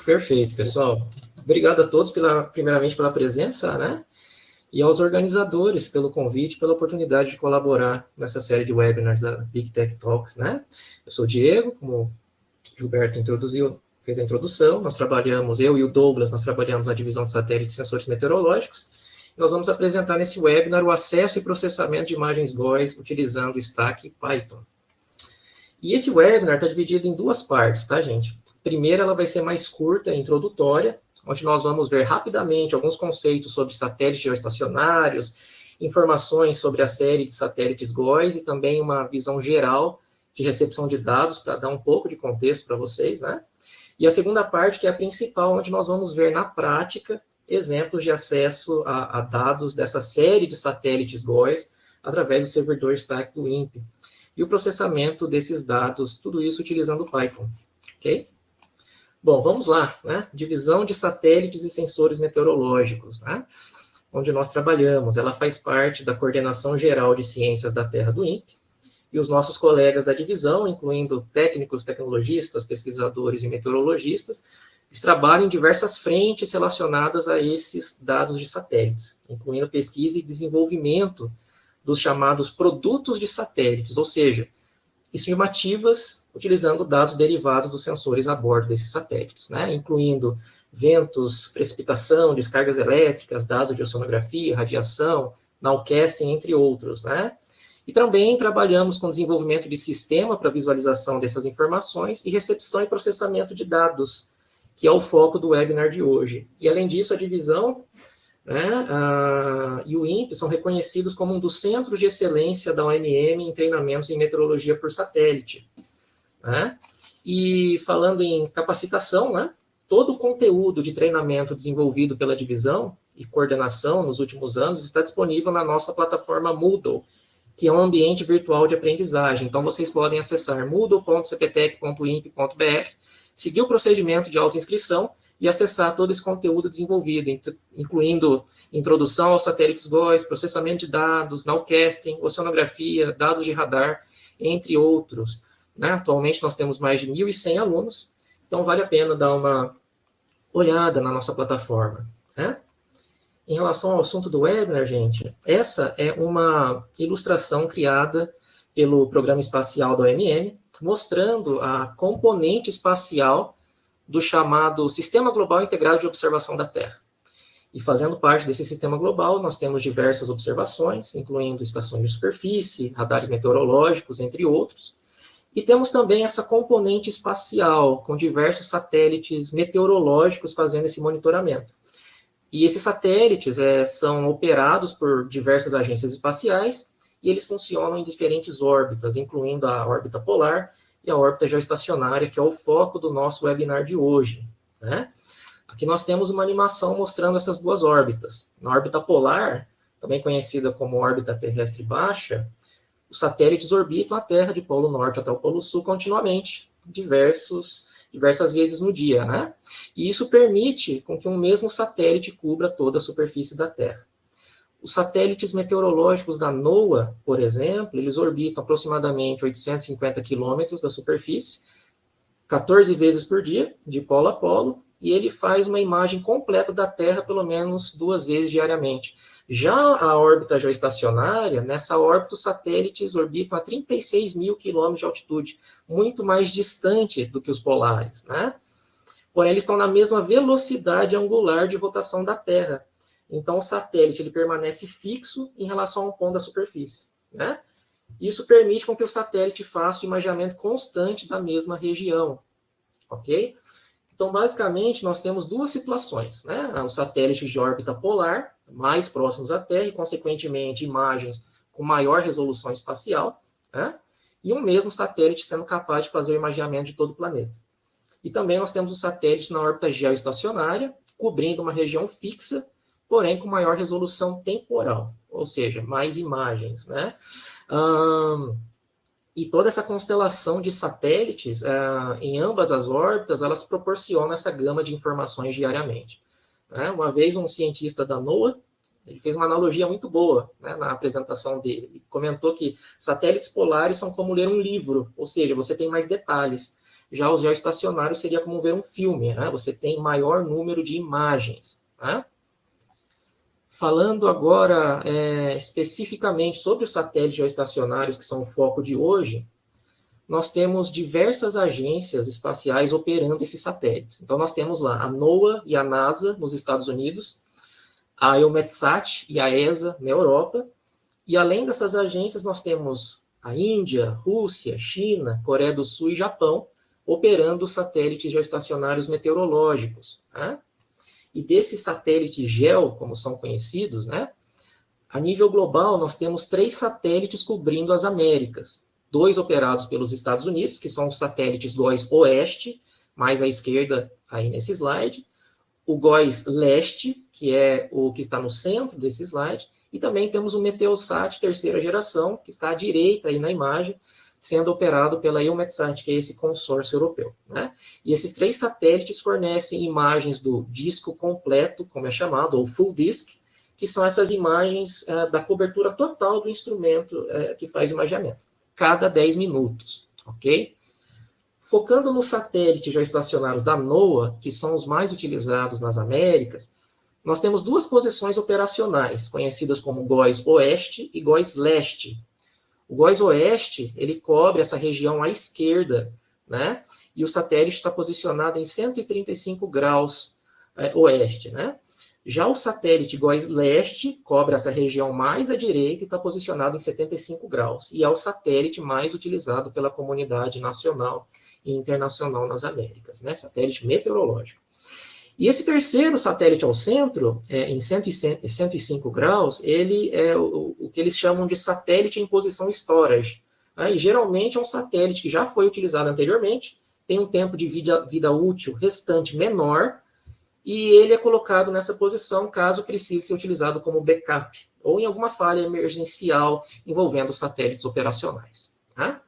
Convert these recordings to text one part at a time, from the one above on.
Perfeito, pessoal. Obrigado a todos, primeiramente, pela presença, né? E aos organizadores pelo convite, pela oportunidade de colaborar nessa série de webinars da Big Tech Talks, né? Eu sou o Diego, como o Gilberto fez a introdução. Eu e o Douglas, nós trabalhamos na divisão de satélites e sensores meteorológicos. Nós vamos apresentar nesse webinar o acesso e processamento de imagens GOES utilizando o Stack e Python. E esse webinar está dividido em duas partes, tá, gente? A primeira, ela vai ser mais curta e introdutória, onde nós vamos ver rapidamente alguns conceitos sobre satélites geoestacionários, informações sobre a série de satélites GOES e também uma visão geral de recepção de dados, para dar um pouco de contexto para vocês, né? E a segunda parte, que é a principal, onde nós vamos ver na prática exemplos de acesso a dados dessa série de satélites GOES através do servidor Stack do INPE. E o processamento desses dados, tudo isso utilizando Python, ok? Bom, vamos lá, né? Divisão de satélites e sensores meteorológicos, né? Onde nós trabalhamos. Ela faz parte da Coordenação Geral de Ciências da Terra do INPE, e os nossos colegas da divisão, incluindo técnicos, tecnologistas, pesquisadores e meteorologistas, eles trabalham em diversas frentes relacionadas a esses dados de satélites, incluindo pesquisa e desenvolvimento dos chamados produtos de satélites, ou seja, estimativas utilizando dados derivados dos sensores a bordo desses satélites, né, incluindo ventos, precipitação, descargas elétricas, dados de oceanografia, radiação, nowcasting, entre outros, né. E também trabalhamos com desenvolvimento de sistema para visualização dessas informações e recepção e processamento de dados, que é o foco do webinar de hoje. E, além disso, a divisão, né, e o INPE são reconhecidos como um dos centros de excelência da OMM em treinamentos em meteorologia por satélite, né? E falando em capacitação, né, todo o conteúdo de treinamento desenvolvido pela divisão e coordenação nos últimos anos está disponível na nossa plataforma Moodle, que é um ambiente virtual de aprendizagem. Então, vocês podem acessar moodle.cptec.inp.br, seguir o procedimento de autoinscrição e acessar todo esse conteúdo desenvolvido, incluindo introdução aos satélites GOES, processamento de dados, nowcasting, oceanografia, dados de radar, entre outros, né? Atualmente, nós temos mais de 1.100 alunos, então vale a pena dar uma olhada na nossa plataforma, né? Em relação ao assunto do webinar, gente, essa é uma ilustração criada pelo Programa Espacial da OMM, mostrando a componente espacial do chamado Sistema Global Integrado de Observação da Terra. E fazendo parte desse sistema global, nós temos diversas observações, incluindo estações de superfície, radares meteorológicos, entre outros. E temos também essa componente espacial, com diversos satélites meteorológicos fazendo esse monitoramento. E esses satélites são operados por diversas agências espaciais e eles funcionam em diferentes órbitas, incluindo a órbita polar e a órbita geoestacionária, que é o foco do nosso webinar de hoje, né? Aqui nós temos uma animação mostrando essas duas órbitas. Na órbita polar, também conhecida como órbita terrestre baixa, os satélites orbitam a Terra de polo norte até o polo sul continuamente, diversas vezes no dia, né? E isso permite com que um mesmo satélite cubra toda a superfície da Terra. Os satélites meteorológicos da NOAA, por exemplo, eles orbitam aproximadamente 850 quilômetros da superfície, 14 vezes por dia, de polo a polo, e ele faz uma imagem completa da Terra pelo menos 2 vezes diariamente. Já a órbita geoestacionária, nessa órbita os satélites orbitam a 36 mil quilômetros de altitude, muito mais distante do que os polares, né? Porém, eles estão na mesma velocidade angular de rotação da Terra. Então, o satélite ele permanece fixo em relação ao ponto da superfície, né? Isso permite com que o satélite faça o imaginamento constante da mesma região, ok? Então, basicamente, nós temos duas situações, né? Os satélites de órbita polar, mais próximos à Terra, e, consequentemente, imagens com maior resolução espacial, né? E um mesmo satélite sendo capaz de fazer o imaginamento de todo o planeta. E também nós temos o satélite na órbita geoestacionária, cobrindo uma região fixa, porém com maior resolução temporal, ou seja, mais imagens, né? E toda essa constelação de satélites, em ambas as órbitas, elas proporcionam essa gama de informações diariamente, né? Uma vez um cientista da NOAA, ele fez uma analogia muito boa, né, na apresentação dele. Ele comentou que satélites polares são como ler um livro, ou seja, você tem mais detalhes. Já os geoestacionários seria como ver um filme, né? Você tem maior número de imagens, né? Falando agora especificamente sobre os satélites geoestacionários, que são o foco de hoje, nós temos diversas agências espaciais operando esses satélites. Então, nós temos lá a NOAA e a NASA, nos Estados Unidos, a EUMETSAT e a ESA, na Europa, e além dessas agências, nós temos a Índia, Rússia, China, Coreia do Sul e Japão, operando satélites geoestacionários meteorológicos, né? E desses satélites GEO, como são conhecidos, né? A nível global, nós temos 3 satélites cobrindo as Américas. 2 operados pelos Estados Unidos, que são os satélites GOES Oeste, mais à esquerda aí nesse slide, o GOES Leste, que é o que está no centro desse slide, e também temos o Meteosat terceira geração, que está à direita aí na imagem, sendo operado pela EUMETSAT, que é esse consórcio europeu, né? E esses 3 satélites fornecem imagens do disco completo, como é chamado, ou full disk, que são essas imagens da cobertura total do instrumento que faz o imageamento, cada 10 minutos, ok? Focando nos satélites geoestacionários da NOAA, que são os mais utilizados nas Américas, nós temos 2 posições operacionais, conhecidas como GOES Oeste e GOES Leste. O GOES Oeste, ele cobre essa região à esquerda, né? E o satélite está posicionado em 135 graus oeste, né? Já o satélite GOES Leste cobre essa região mais à direita e está posicionado em 75 graus. E é o satélite mais utilizado pela comunidade nacional e internacional nas Américas, né? Satélite meteorológico. E esse terceiro satélite ao centro, em 105 graus, ele é o que eles chamam de satélite em posição storage, né? E geralmente é um satélite que já foi utilizado anteriormente, tem um tempo de vida útil restante menor, e ele é colocado nessa posição caso precise ser utilizado como backup, ou em alguma falha emergencial envolvendo satélites operacionais, tá?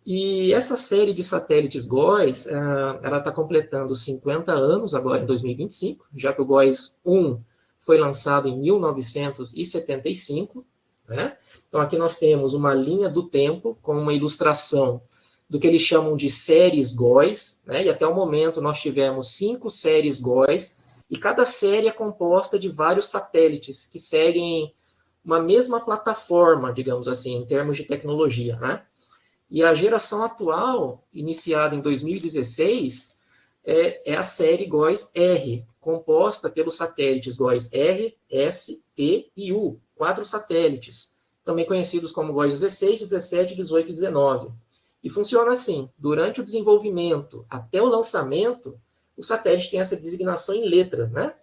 E essa série de satélites GOES, ela está completando 50 anos agora em 2025, já que o GOES 1 foi lançado em 1975, né? Então aqui nós temos uma linha do tempo com uma ilustração do que eles chamam de séries GOES, né? E até o momento nós tivemos 5 séries GOES, e cada série é composta de vários satélites que seguem uma mesma plataforma, digamos assim, em termos de tecnologia, né? E a geração atual, iniciada em 2016, é a série GOES-R, composta pelos satélites GOES-R, S, T e U, 4 satélites, também conhecidos como GOES 16, 17, 18 e 19. E funciona assim: durante o desenvolvimento até o lançamento, o satélite tem essa designação em letras, né?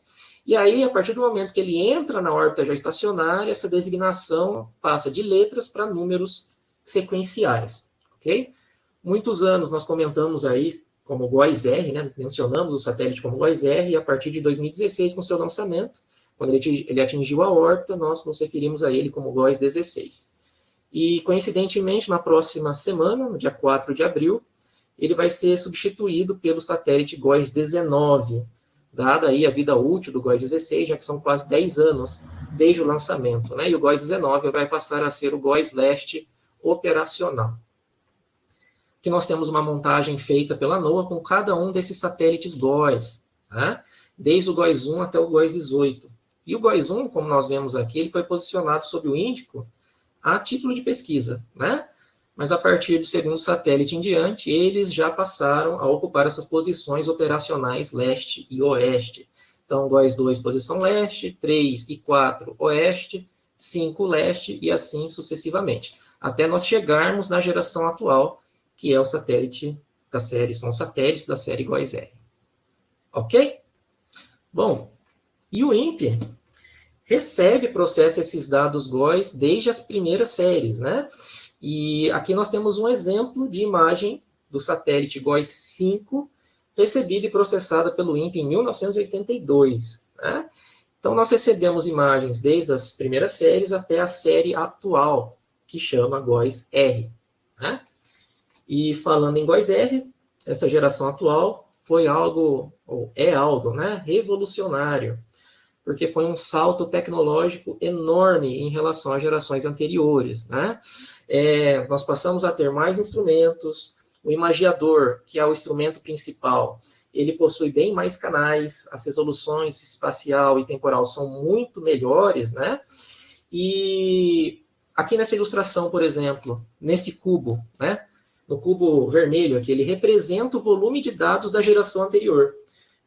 E aí, a partir do momento que ele entra na órbita geoestacionária, essa designação passa de letras para números sequenciais, ok? Muitos anos nós comentamos aí como GOES-R, né? Mencionamos o satélite como GOES-R, e a partir de 2016, com seu lançamento, quando ele atingiu a órbita, nós nos referimos a ele como GOES 16. E, coincidentemente, na próxima semana, no dia 4 de abril, ele vai ser substituído pelo satélite GOES 19, dada aí a vida útil do GOES 16, já que são quase 10 anos desde o lançamento, né? E o GOES 19 vai passar a ser o GOES Leste operacional. Aqui nós temos uma montagem feita pela NOAA com cada um desses satélites GOES, né? Desde o GOES 1 até o GOES 18. E o GOES 1, como nós vemos aqui, ele foi posicionado sob o Índico a título de pesquisa, né? Mas a partir do segundo satélite em diante, eles já passaram a ocupar essas posições operacionais leste e oeste. Então, GOES 2, posição leste, 3 e 4, oeste, 5, leste, e assim sucessivamente. Até nós chegarmos na geração atual, que é o satélite da série, são satélites da série GOES-R. Ok? Bom, e o INPE recebe e processa esses dados GOES desde as primeiras séries, né? E aqui nós temos um exemplo de imagem do satélite GOES 5, recebida e processada pelo INPE em 1982, né? Então, nós recebemos imagens desde as primeiras séries até a série atual, que chama GOES-R, né? E falando em GOES-R, essa geração atual foi algo, ou é algo, né, revolucionário, porque foi um salto tecnológico enorme em relação às gerações anteriores, né? Nós passamos a ter mais instrumentos, O imagiador, que é o instrumento principal, ele possui bem mais canais, as resoluções espacial e temporal são muito melhores, né? E aqui nessa ilustração, por exemplo, nesse cubo, né? No cubo vermelho aqui, ele representa o volume de dados da geração anterior.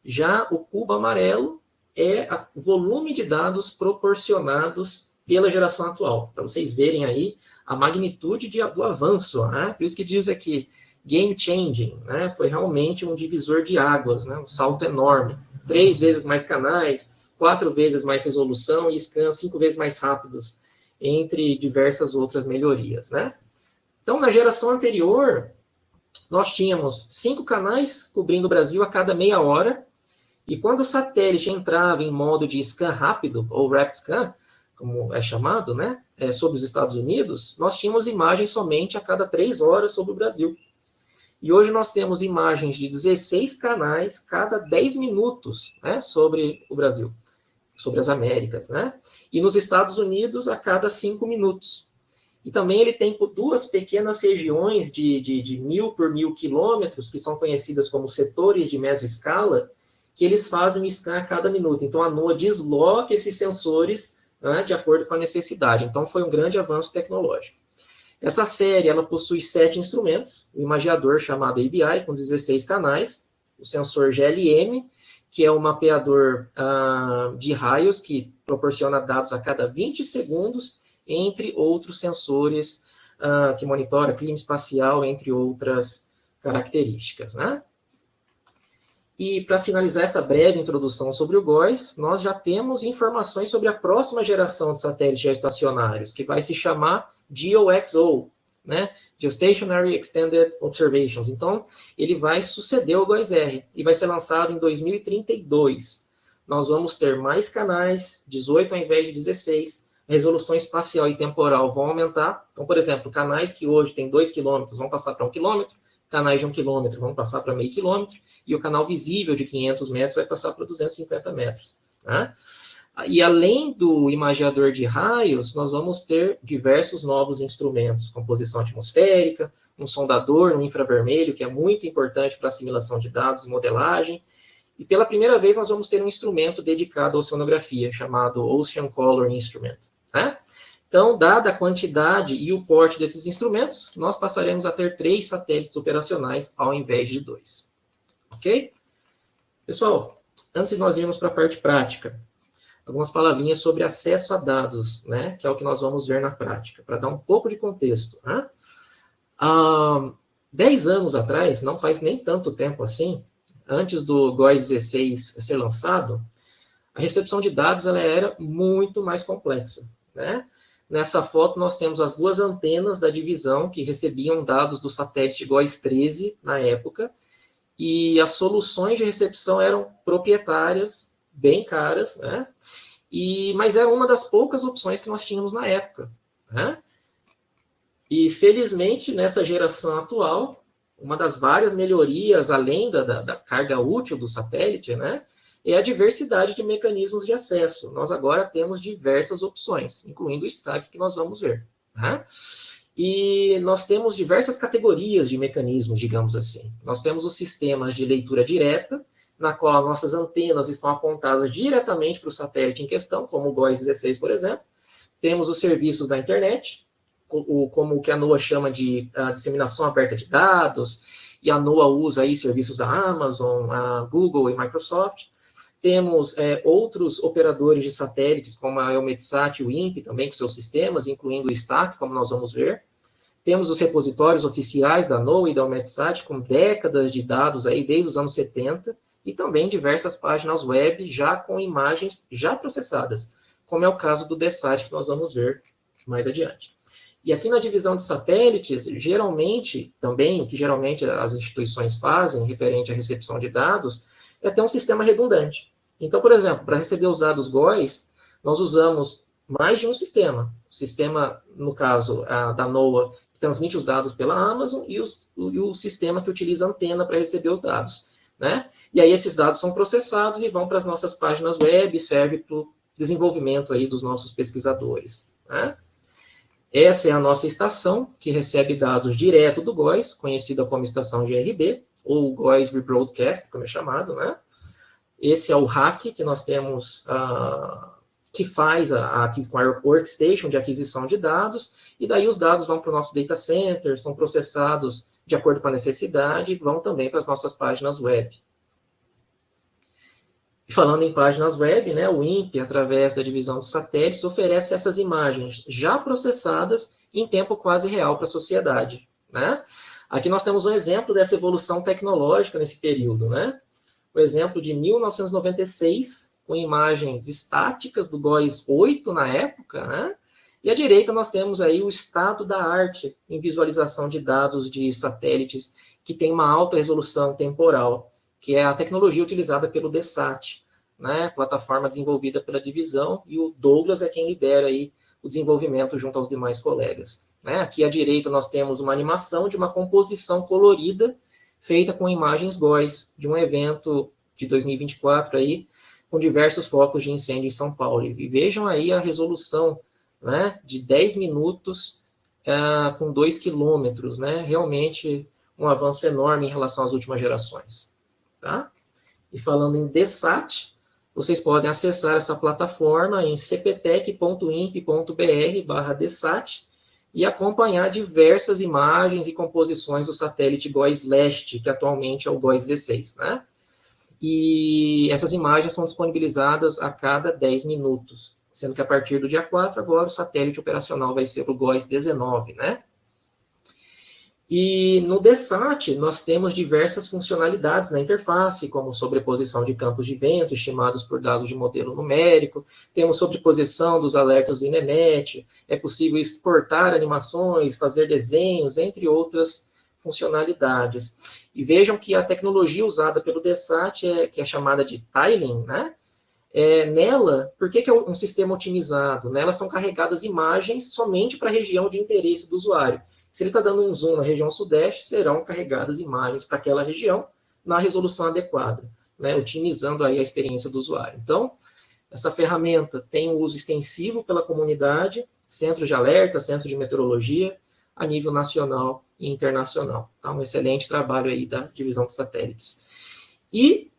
Já o cubo amarelo é o volume de dados proporcionados pela geração atual, para vocês verem aí a magnitude do avanço, né? Por isso que diz aqui, game changing, né? Foi realmente um divisor de águas, né? Um salto enorme. 3 vezes mais canais, 4 vezes mais resolução e scans 5 vezes mais rápidos, entre diversas outras melhorias, né? Então, na geração anterior, nós tínhamos 5 canais cobrindo o Brasil a cada meia hora, e quando o satélite entrava em modo de scan rápido, ou rapid scan, como é chamado, né, sobre os Estados Unidos, nós tínhamos imagens somente a cada 3 horas sobre o Brasil. E hoje nós temos imagens de 16 canais cada 10 minutos, né, sobre o Brasil, sobre as Américas, né? E nos Estados Unidos a cada 5 minutos. E também ele tem 2 pequenas regiões de 1.000 por 1.000 quilômetros, que são conhecidas como setores de mesoescala, que eles fazem um scan a cada minuto. Então, a NOAA desloca esses sensores, né, de acordo com a necessidade. Então, foi um grande avanço tecnológico. Essa série ela possui 7 instrumentos, o imagiador chamado ABI, com 16 canais, o sensor GLM, que é um mapeador de raios, que proporciona dados a cada 20 segundos, entre outros sensores que monitora clima espacial, entre outras características, né? E para finalizar essa breve introdução sobre o GOES, nós já temos informações sobre a próxima geração de satélites geoestacionários, que vai se chamar GeoXO, né? Geostationary Extended Observations. Então, ele vai suceder o GOES-R e vai ser lançado em 2032. Nós vamos ter mais canais, 18 ao invés de 16, a resolução espacial e temporal vão aumentar. Então, por exemplo, canais que hoje têm 2 km vão passar para 1 km, canais de 1 km vão passar para meio quilômetro, e o canal visível de 500 metros vai passar para 250 metros. Né? E além do imagiador de raios, nós vamos ter diversos novos instrumentos, composição atmosférica, um sondador no infravermelho, que é muito importante para assimilação de dados e modelagem. E pela primeira vez nós vamos ter um instrumento dedicado à oceanografia, chamado Ocean Color Instrument. Né? Então, dada a quantidade e o porte desses instrumentos, nós passaremos a ter 3 satélites operacionais ao invés de 2. Ok? Pessoal, antes de nós irmos para a parte prática, algumas palavrinhas sobre acesso a dados, né? Que é o que nós vamos ver na prática, para dar um pouco de contexto. Né? 10 anos atrás, não faz nem tanto tempo assim, antes do GOES 16 ser lançado, a recepção de dados ela era muito mais complexa. Né? Nessa foto, nós temos as 2 antenas da divisão que recebiam dados do satélite GOES 13 na época, e as soluções de recepção eram proprietárias, bem caras, né? Mas era uma das poucas opções que nós tínhamos na época. Né? E, felizmente, nessa geração atual, uma das várias melhorias, além da carga útil do satélite, né, é a diversidade de mecanismos de acesso. Nós agora temos diversas opções, incluindo o stack que nós vamos ver. Né? E nós temos diversas categorias de mecanismos, digamos assim. Nós temos os sistemas de leitura direta, na qual nossas antenas estão apontadas diretamente para o satélite em questão, como o GOES 16, por exemplo. Temos os serviços da internet, como o que a NOAA chama de disseminação aberta de dados, e a NOAA usa aí serviços da Amazon, a Google e Microsoft. Temos outros operadores de satélites, como a EUMETSAT e o INPE, também com seus sistemas, incluindo o STAC, como nós vamos ver. Temos os repositórios oficiais da NOAA e da EUMETSAT, com décadas de dados aí, desde os anos 70, e também diversas páginas web já com imagens já processadas, como é o caso do DESAT, que nós vamos ver mais adiante. E aqui na divisão de satélites, geralmente, também, o que geralmente as instituições fazem, referente à recepção de dados, é ter um sistema redundante. Então, por exemplo, para receber os dados GOES, nós usamos mais de um sistema. O sistema, no caso, da NOAA, que transmite os dados pela Amazon, e o sistema que utiliza a antena para receber os dados. Né? E aí esses dados são processados e vão para as nossas páginas web e serve para o desenvolvimento aí dos nossos pesquisadores. Né? Essa é a nossa estação, que recebe dados direto do GOES, conhecida como estação GRB, ou GOES Rebroadcast, como é chamado, né? Esse é o rack que nós temos, que faz a workstation de aquisição de dados, e daí os dados vão para o nosso data center, são processados de acordo com a necessidade, e vão também para as nossas páginas web. E falando em páginas web, né, o INPE, através da divisão de satélites, oferece essas imagens já processadas em tempo quase real para a sociedade, né? Aqui nós temos um exemplo dessa evolução tecnológica nesse período, né? O exemplo de 1996, com imagens estáticas do GOES 8 na época, né? E à direita nós temos aí o estado da arte em visualização de dados de satélites que tem uma alta resolução temporal, que é a tecnologia utilizada pelo DESAT, né, plataforma desenvolvida pela divisão, e o Douglas é quem lidera aí o desenvolvimento junto aos demais colegas. Né? Aqui à direita nós temos uma animação de uma composição colorida feita com imagens GOES de um evento de 2024 aí, com diversos focos de incêndio em São Paulo. E vejam aí a resolução, né, de 10 minutos com 2 quilômetros, né? Realmente um avanço enorme em relação às últimas gerações. Tá? E falando em DESAT, vocês podem acessar essa plataforma em cptec.inp.br/DESAT e acompanhar diversas imagens e composições do satélite GOES Leste, que atualmente é o GOES 16, né? E essas imagens são disponibilizadas a cada 10 minutos, sendo que a partir do dia 4, agora, o satélite operacional vai ser o GOES 19, né? E no DESAT, nós temos diversas funcionalidades na interface, como sobreposição de campos de vento, estimados por dados de modelo numérico, temos sobreposição dos alertas do INEMET, é possível exportar animações, fazer desenhos, entre outras funcionalidades. E vejam que a tecnologia usada pelo DESAT, que é chamada de tiling, né? Nela, por que é um sistema otimizado? Nela são carregadas imagens somente para a região de interesse do usuário. Se ele está dando um zoom na região sudeste, serão carregadas imagens para aquela região na resolução adequada, né, otimizando aí a experiência do usuário. Então, essa ferramenta tem um uso extensivo pela comunidade, centros de alerta, centro de meteorologia, a nível nacional e internacional. Tá? Um excelente trabalho aí da divisão de satélites. E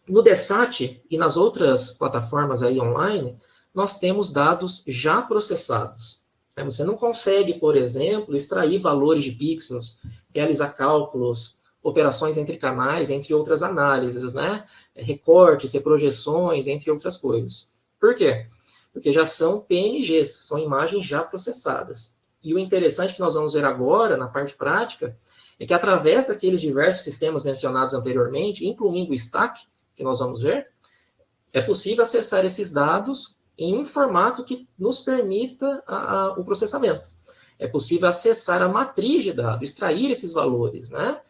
no DESAT e nas outras plataformas aí online, nós temos dados já processados. Você não consegue, por exemplo, extrair valores de pixels, realizar cálculos, operações entre canais, entre outras análises, né? Recortes, reprojeções, entre outras coisas. Por quê? Porque já são PNGs, são imagens já processadas. E o interessante que nós vamos ver agora, na parte prática, é que através daqueles diversos sistemas mencionados anteriormente, incluindo o STAC, que nós vamos ver, é possível acessar esses dados em um formato que nos permita o processamento. É possível acessar a matriz de dados, extrair esses valores, né?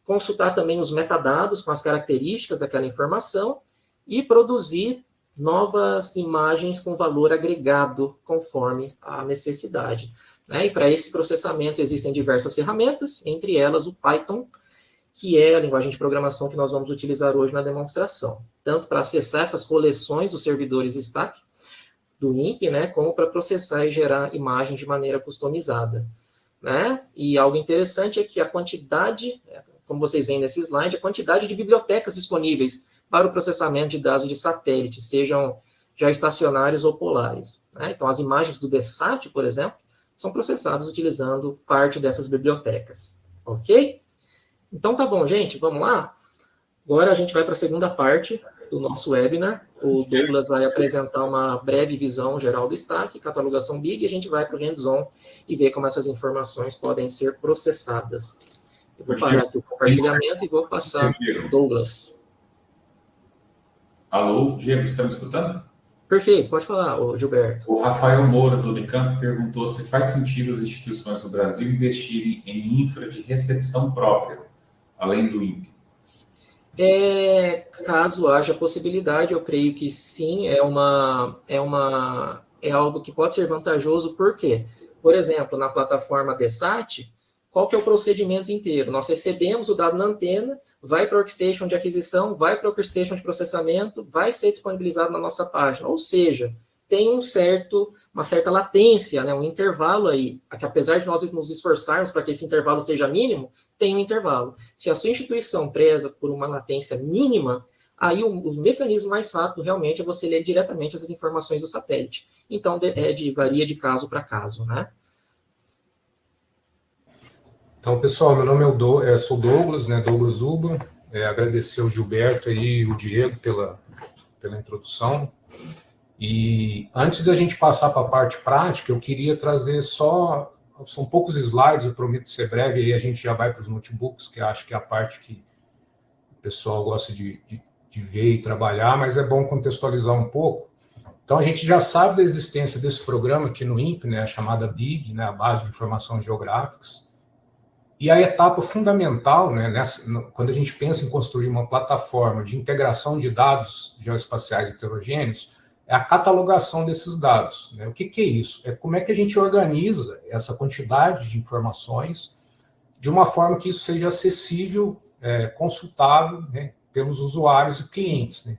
Consultar também os metadados com as características daquela informação e produzir novas imagens com valor agregado conforme a necessidade. Né? E para esse processamento existem diversas ferramentas, entre elas o Python, que é a linguagem de programação que nós vamos utilizar hoje na demonstração, tanto para acessar essas coleções dos servidores STAC, do INPE, né, como para processar e gerar imagem de maneira customizada. Né? E algo interessante é que a quantidade, como vocês veem nesse slide, a quantidade de bibliotecas disponíveis para o processamento de dados de satélite, sejam já estacionários ou polares. Né? Então, as imagens do DESAT, por exemplo, são processadas utilizando parte dessas bibliotecas. Ok? Então, tá bom, gente, vamos lá? Agora a gente vai para a segunda parte do nosso webinar. O Douglas vai apresentar uma breve visão geral do STAC, catalogação BIG, e a gente vai para o hands-on e ver como essas informações podem ser processadas. Eu vou parar aqui o compartilhamento e vou passar para o Douglas. Alô, Diego, você está me escutando? Perfeito, pode falar, Gilberto. O Rafael Moura, do Unicamp, perguntou se faz sentido as instituições do Brasil investirem em infra de recepção própria, além do INPE. Caso haja possibilidade, eu creio que sim, é algo que pode ser vantajoso, por quê? Por exemplo, na plataforma DESAT, qual que é o procedimento inteiro? Nós recebemos o dado na antena, vai para a workstation de aquisição, vai para a workstation de processamento, vai ser disponibilizado na nossa página. Ou seja, tem uma certa latência, né, um intervalo aí, que apesar de nós nos esforçarmos para que esse intervalo seja mínimo, tem um intervalo. Se a sua instituição preza por uma latência mínima, aí o mecanismo mais rápido realmente é você ler diretamente essas informações do satélite. Então, varia de caso para caso, né? Então, pessoal, meu nome sou Douglas, né, Douglas Uba. Agradecer ao Gilberto e o Diego pela introdução. E antes da gente passar para a parte prática, eu queria trazer são poucos slides, eu prometo ser breve, aí a gente já vai para os notebooks, que acho que é a parte que o pessoal gosta de ver e trabalhar, mas é bom contextualizar um pouco. Então, a gente já sabe da existência desse programa aqui no INPE, né, a chamada BIG, né, a Base de Informações Geográficas. E a etapa fundamental, né, quando a gente pensa em construir uma plataforma de integração de dados geoespaciais heterogêneos, é a catalogação desses dados, né? O que é isso? É como é que a gente organiza essa quantidade de informações de uma forma que isso seja acessível, consultável, né, pelos usuários e clientes, né?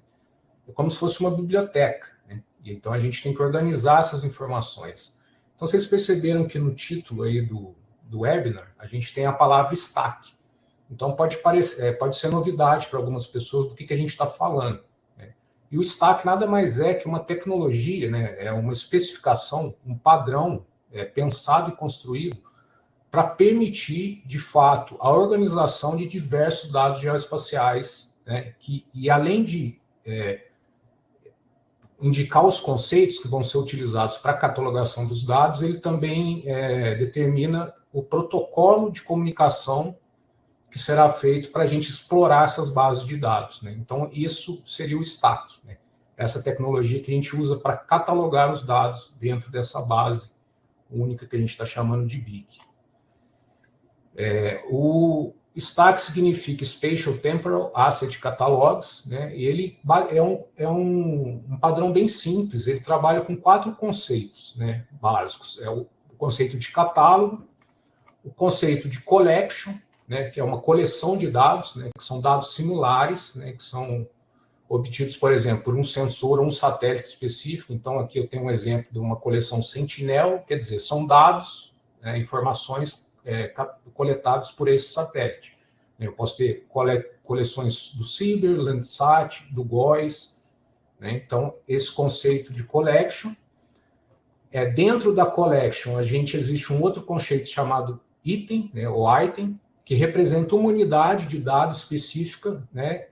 É como se fosse uma biblioteca, né? E então a gente tem que organizar essas informações. Então vocês perceberam que no título aí do webinar a gente tem a palavra stack. Então pode ser novidade para algumas pessoas do que a gente está falando. E o stack nada mais é que uma tecnologia, né, é uma especificação, um padrão pensado e construído para permitir, de fato, a organização de diversos dados geoespaciais, né, e além de indicar os conceitos que vão ser utilizados para a catalogação dos dados, ele também determina o protocolo de comunicação que será feito para a gente explorar essas bases de dados, né? Então, isso seria o stack, né? Essa tecnologia que a gente usa para catalogar os dados dentro dessa base única que a gente está chamando de BIG. O stack significa Spatial Temporal Asset Catalogs, né? E ele é um padrão bem simples, ele trabalha com 4 conceitos, né, básicos. É o conceito de catálogo, o conceito de collection, né, que é uma coleção de dados, né, que são dados similares, né, que são obtidos, por exemplo, por um sensor ou um satélite específico. Então, aqui eu tenho um exemplo de uma coleção Sentinel, quer dizer, são dados, né, informações coletadas por esse satélite. Eu posso ter coleções do CIBER, Landsat, do GOES, né? Então, esse conceito de collection. Dentro da collection, existe um outro conceito chamado item, né, ou item, que representa uma unidade de dados específica, né,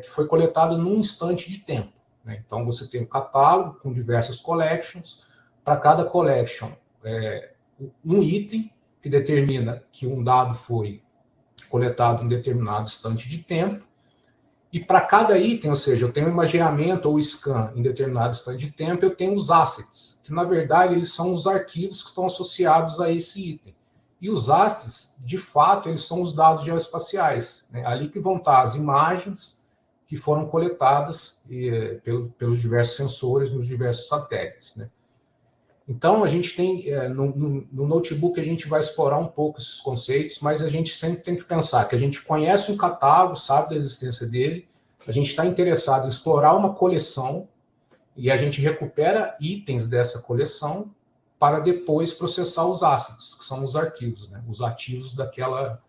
que foi coletada num instante de tempo, né? Então, você tem um catálogo com diversas collections. Para cada collection, um item que determina que um dado foi coletado em um determinado instante de tempo. E para cada item, ou seja, eu tenho um imageamento ou scan em determinado instante de tempo, eu tenho os assets, que na verdade eles são os arquivos que estão associados a esse item. E os assets, de fato, eles são os dados geoespaciais, né? Ali que vão estar as imagens que foram coletadas pelos diversos sensores nos diversos satélites, né? Então, a gente tem, no notebook, a gente vai explorar um pouco esses conceitos, mas a gente sempre tem que pensar que a gente conhece um catálogo, sabe da existência dele, a gente está interessado em explorar uma coleção e a gente recupera itens dessa coleção para depois processar os assets, que são os arquivos, né, os ativos daquela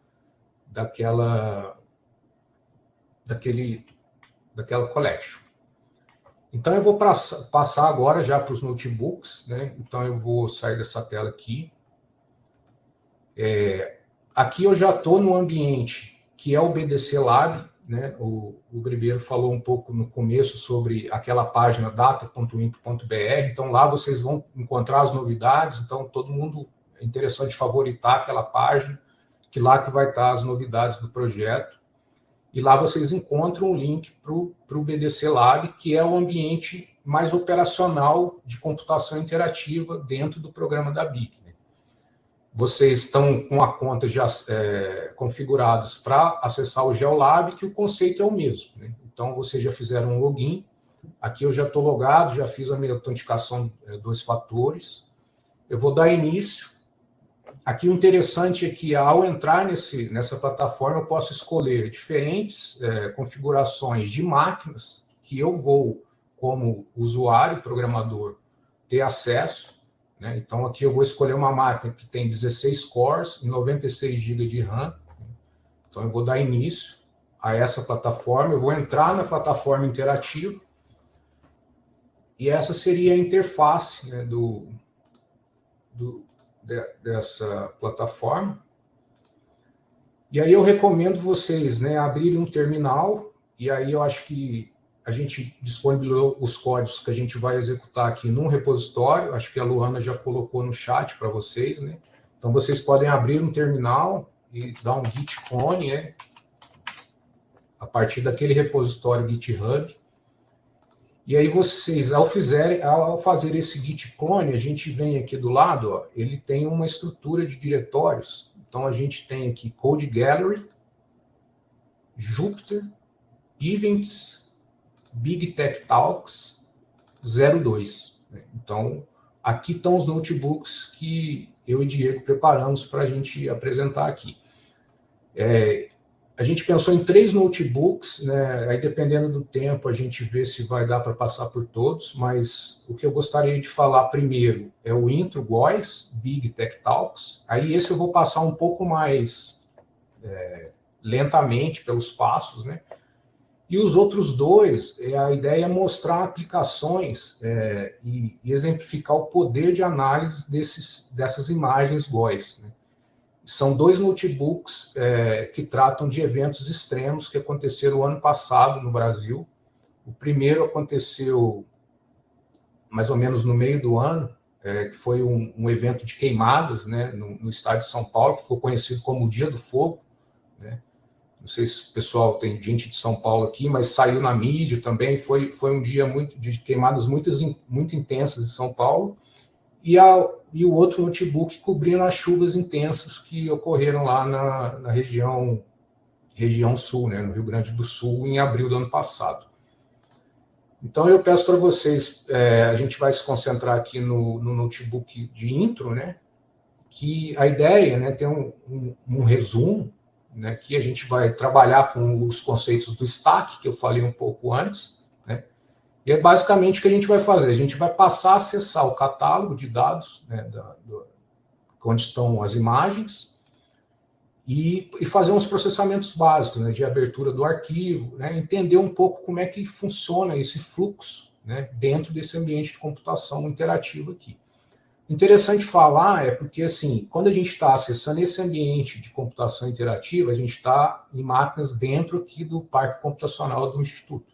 collection. Então, eu vou passar agora já para os notebooks, né? Então, eu vou sair dessa tela aqui. Aqui eu já estou no ambiente que é o BDC Lab, né? O Gribeiro falou um pouco no começo sobre aquela página data.imp.br. Então, lá vocês vão encontrar as novidades. Então, todo mundo é interessante favoritar aquela página, que lá que vai estar as novidades do projeto. E lá vocês encontram o link para o BDC Lab, que é o ambiente mais operacional de computação interativa dentro do programa da BIG, né? Vocês estão com a conta já configurados para acessar o GeoLab, que o conceito é o mesmo, né? Então, vocês já fizeram um login. Aqui eu já estou logado, já fiz a minha autenticação 2 fatores. Eu vou dar início. Aqui o interessante é que, ao entrar nessa plataforma, eu posso escolher diferentes configurações de máquinas que eu vou, como usuário, programador, ter acesso, né? Então, aqui eu vou escolher uma máquina que tem 16 cores e 96 GB de RAM. Então, eu vou dar início a essa plataforma, eu vou entrar na plataforma interativa, e essa seria a interface, né, dessa plataforma. E aí eu recomendo vocês, né, abrirem um terminal, e aí eu acho que a gente disponibilizou os códigos que a gente vai executar aqui num repositório, acho que a Luana já colocou no chat para vocês, né? Então vocês podem abrir um terminal e dar um git clone, né, a partir daquele repositório GitHub. E aí vocês, ao fazer esse git clone, a gente vem aqui do lado, ó, ele tem uma estrutura de diretórios. Então a gente tem aqui Code Gallery, Jupyter, Events, Big Tech Talks 02. Então aqui estão os notebooks que eu e Diego preparamos para a gente apresentar aqui. A gente pensou em 3 notebooks, né? Aí dependendo do tempo a gente vê se vai dar para passar por todos, mas o que eu gostaria de falar primeiro é o Intro GOES, Big Tech Talks. Aí esse eu vou passar um pouco mais lentamente pelos passos, né? E os outros 2, a ideia é mostrar aplicações e exemplificar o poder de análise dessas imagens GOES, né? São 2 notebooks que tratam de eventos extremos que aconteceram o ano passado no Brasil. O primeiro aconteceu mais ou menos no meio do ano, que foi um evento de queimadas, né, no estado de São Paulo, que ficou conhecido como o Dia do Fogo, né? Não sei se o pessoal tem gente de São Paulo aqui, mas saiu na mídia também. Foi um dia de queimadas muito intensas em São Paulo. E o outro notebook cobrindo as chuvas intensas que ocorreram lá na região sul, né, no Rio Grande do Sul, em abril do ano passado. Então, eu peço para vocês, a gente vai se concentrar aqui no notebook de intro, né, que a ideia, né, tem um resumo, né, que a gente vai trabalhar com os conceitos do stack, que eu falei um pouco antes, né. E é basicamente o que a gente vai fazer. A gente vai passar a acessar o catálogo de dados, né, onde estão as imagens, e fazer uns processamentos básicos, né, de abertura do arquivo, né, entender um pouco como é que funciona esse fluxo, né, dentro desse ambiente de computação interativa aqui. Interessante falar porque, assim, quando a gente está acessando esse ambiente de computação interativa, a gente está em máquinas dentro aqui do parque computacional do Instituto.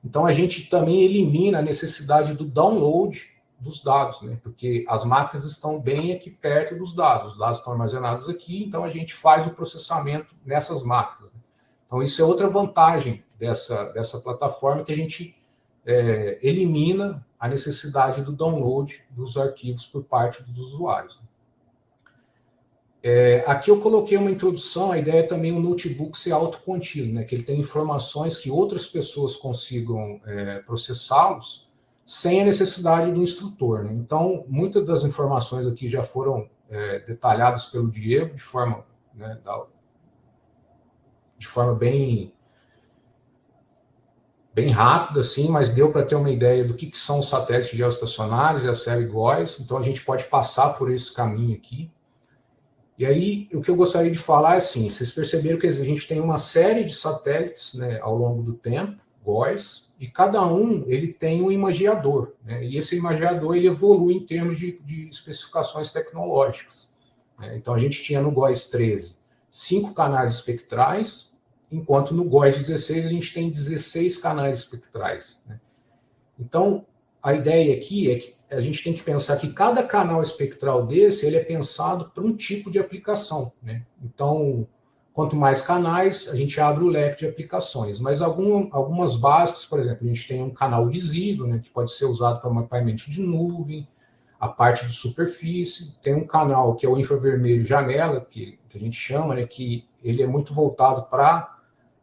Então, a gente também elimina a necessidade do download dos dados, né? Porque as máquinas estão bem aqui perto dos dados, os dados estão armazenados aqui, então a gente faz o processamento nessas máquinas, né? Então, isso é outra vantagem dessa plataforma, que a gente elimina a necessidade do download dos arquivos por parte dos usuários, né? Aqui eu coloquei uma introdução, a ideia é também o notebook ser autocontido, né, que ele tem informações que outras pessoas consigam processá-los sem a necessidade do instrutor, né? Então, muitas das informações aqui já foram detalhadas pelo Diego de forma, né, bem rápida, assim, mas deu para ter uma ideia do que são os satélites geoestacionários e a série GOES. Então, a gente pode passar por esse caminho aqui. E aí, o que eu gostaria de falar é assim, vocês perceberam que a gente tem uma série de satélites, né, ao longo do tempo, GOES, e cada um ele tem um imageador, né, e esse imageador ele evolui em termos de especificações tecnológicas, né? Então, a gente tinha no GOES 13 5 canais espectrais, enquanto no GOES 16 a gente tem 16 canais espectrais, né? Então, a ideia aqui é que a gente tem que pensar que cada canal espectral desse ele é pensado para um tipo de aplicação, né? Então, quanto mais canais, a gente abre o leque de aplicações. Mas algumas básicas, por exemplo, a gente tem um canal visível, né, que pode ser usado para mapeamento de nuvem, a parte de superfície. Tem um canal que é o infravermelho janela, que a gente chama, né, que ele é muito voltado para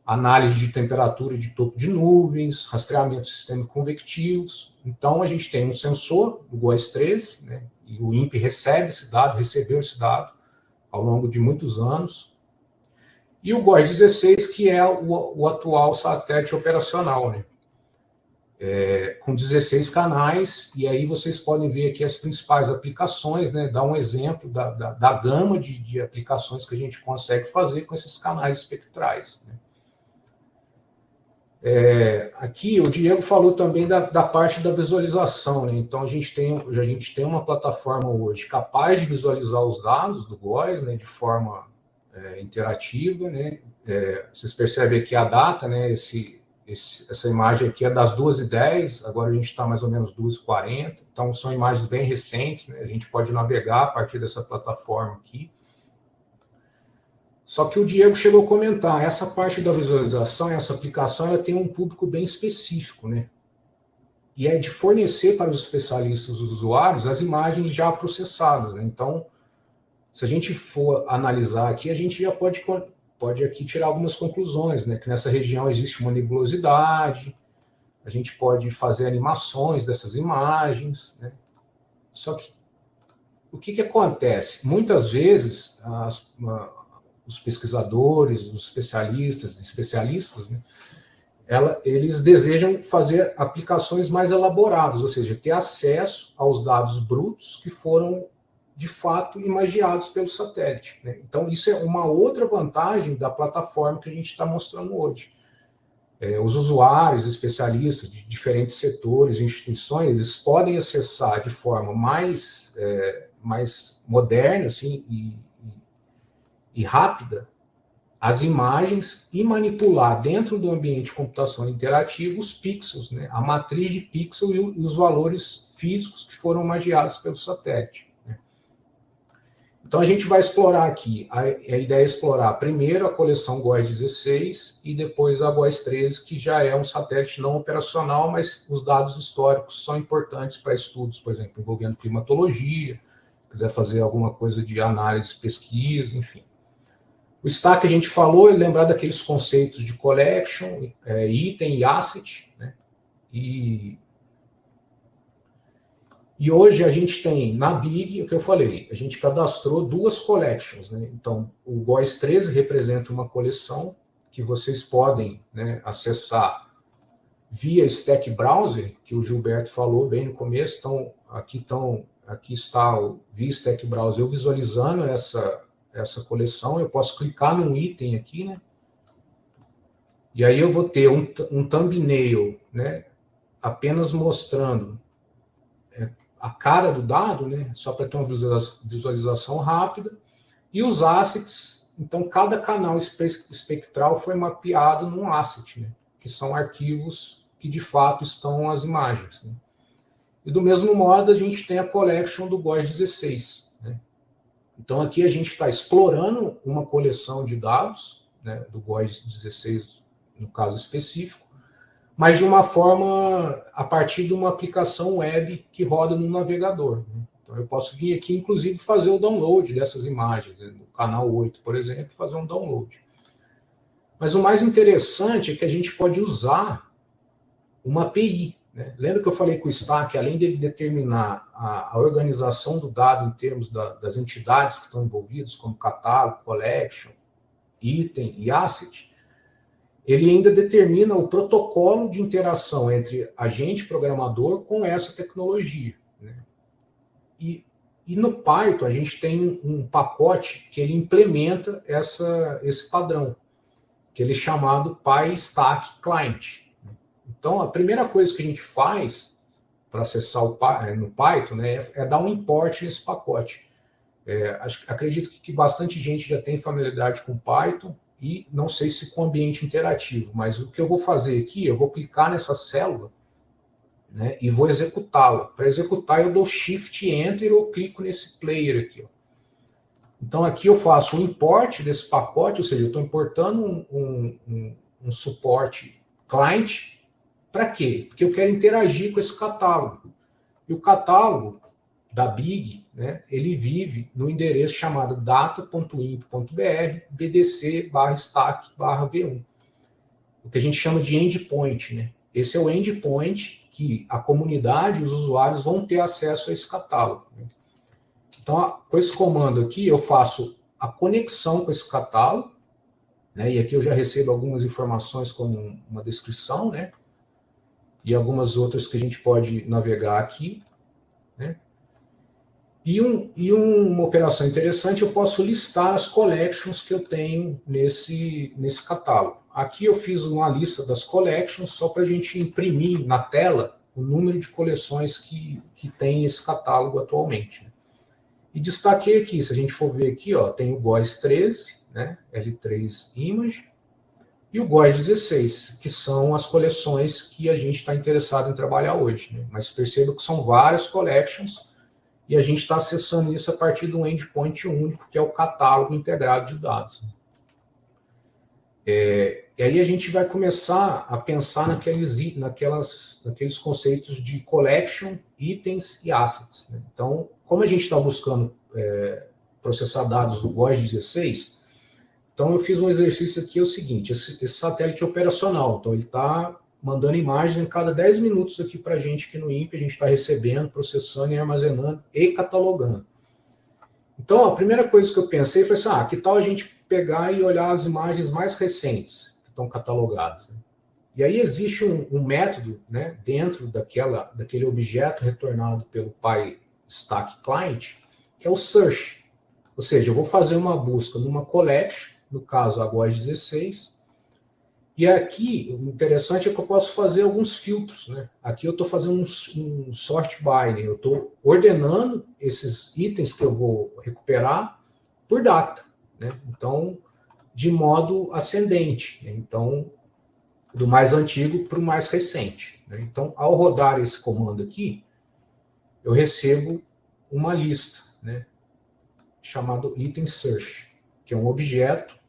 análise de temperatura de topo de nuvens, rastreamento de sistemas convectivos. Então, a gente tem um sensor, o GOES 13, né, e o INPE recebeu esse dado ao longo de muitos anos. E o GOES 16, que é o atual satélite operacional, né? com 16 canais, e aí vocês podem ver aqui as principais aplicações, né? Dá um exemplo da gama de aplicações que a gente consegue fazer com esses canais espectrais, né? Aqui o Diego falou também da parte da visualização, né? Então a gente tem uma plataforma hoje capaz de visualizar os dados do GOES, né, de forma interativa, né? Vocês percebem aqui a data, né? Essa imagem aqui é das 2h10, agora a gente está mais ou menos 2h40, então são imagens bem recentes, né? A gente pode navegar a partir dessa plataforma aqui. Só que o Diego chegou a comentar, essa parte da visualização, essa aplicação, ela tem um público bem específico, né? E é de fornecer para os especialistas, os usuários, as imagens já processadas, né? Então, se a gente for analisar aqui, a gente já pode aqui tirar algumas conclusões, né? Que nessa região existe uma nebulosidade, a gente pode fazer animações dessas imagens, né? Só que o que acontece? Muitas vezes os pesquisadores, os especialistas, né, eles desejam fazer aplicações mais elaboradas, ou seja, ter acesso aos dados brutos que foram, de fato, imagiados pelo satélite, né? Então, isso é uma outra vantagem da plataforma que a gente está mostrando hoje. Os usuários, especialistas de diferentes setores, instituições, eles podem acessar de forma mais moderna, assim, e rápida as imagens e manipular dentro do ambiente de computação interativa os pixels, né, a matriz de pixel e os valores físicos que foram imagiados pelo satélite, né. Então a gente vai explorar aqui, a ideia é explorar primeiro a coleção GOES 16 e depois a GOES 13, que já é um satélite não operacional, mas os dados históricos são importantes para estudos, por exemplo, envolvendo climatologia, quiser fazer alguma coisa de análise, pesquisa, enfim. O stack a gente falou, é lembrar daqueles conceitos de collection, item e asset, né? E hoje a gente tem na Big, o que eu falei, a gente cadastrou 2 collections, né? Então, o GOES 13 representa uma coleção que vocês podem, né, acessar via Stack Browser, que o Gilberto falou bem no começo. Então, aqui está o via Stack Browser eu visualizando essa coleção. Eu posso clicar num item aqui, né? E aí eu vou ter um thumbnail, né, apenas mostrando a cara do dado, né, só para ter uma visualização rápida, e os assets. Então, cada canal espectral foi mapeado num asset, né, que são arquivos que, de fato, estão as imagens, né. E, do mesmo modo, a gente tem a collection do GOES 16, né. Então, aqui a gente está explorando uma coleção de dados, né, do GOES 16, no caso específico, mas de uma forma a partir de uma aplicação web que roda no navegador, né? Então, eu posso vir aqui, inclusive, fazer o download dessas imagens, né, no canal 8, por exemplo, fazer um download. Mas o mais interessante é que a gente pode usar uma API, né? Lembra que eu falei que o Stack, além dele determinar a organização do dado em termos das entidades que estão envolvidas, como catálogo, collection, item e asset, ele ainda determina o protocolo de interação entre agente programador com essa tecnologia, né? E no Python a gente tem um pacote que ele implementa esse padrão, que ele é chamado PyStack Client. Então, a primeira coisa que a gente faz para acessar no Python, né, é dar um import nesse pacote. Acredito que bastante gente já tem familiaridade com Python, e não sei se com ambiente interativo, mas o que eu vou fazer aqui, eu vou clicar nessa célula, né, e vou executá-la. Para executar, eu dou Shift Enter ou clico nesse player aqui, ó. Então, aqui eu faço o import desse pacote, ou seja, eu estou importando um suporte client. Para quê? Porque eu quero interagir com esse catálogo. E o catálogo da Big, né, ele vive no endereço chamado data.imp.br bdc/stack/v1, o que a gente chama de endpoint, né? Esse é o endpoint que a comunidade, os usuários vão ter acesso a esse catálogo, né? Então, com esse comando aqui, eu faço a conexão com esse catálogo, né, e aqui eu já recebo algumas informações como uma descrição, né? e algumas outras que a gente pode navegar aqui, né? E uma operação interessante, eu posso listar as collections que eu tenho nesse catálogo. Aqui eu fiz uma lista das collections, só para a gente imprimir na tela o número de coleções que tem esse catálogo atualmente. E destaquei aqui, se a gente for ver aqui, ó, tem o GOES 13, né, L3 Image, e o GOES 16, que são as coleções que a gente está interessado em trabalhar hoje. Né? Mas perceba que são várias collections, e a gente está acessando isso a partir de um endpoint único, que é o catálogo integrado de dados. E aí a gente vai começar a pensar naqueles conceitos de collection, itens e assets. Né? Então, como a gente está buscando processar dados do GOES 16, então eu fiz um exercício aqui, é o seguinte, esse satélite operacional, então ele está mandando imagens em cada 10 minutos aqui para a gente aqui no INPE, a gente está recebendo, processando e armazenando e catalogando. Então, a primeira coisa que eu pensei foi assim, que tal a gente pegar e olhar as imagens mais recentes que estão catalogadas. Né? E aí existe um método, né, dentro daquele objeto retornado pelo PyStack-Client, que é o search. Ou seja, eu vou fazer uma busca numa collection, no caso a GOES 16, e aqui, o interessante é que eu posso fazer alguns filtros. Né? Aqui eu estou fazendo um sort by, né? Eu estou ordenando esses itens que eu vou recuperar por data. Né? Então, de modo ascendente. Né? Então, do mais antigo para o mais recente. Né? Então, ao rodar esse comando aqui, eu recebo uma lista, né? Chamado item search, que é um objeto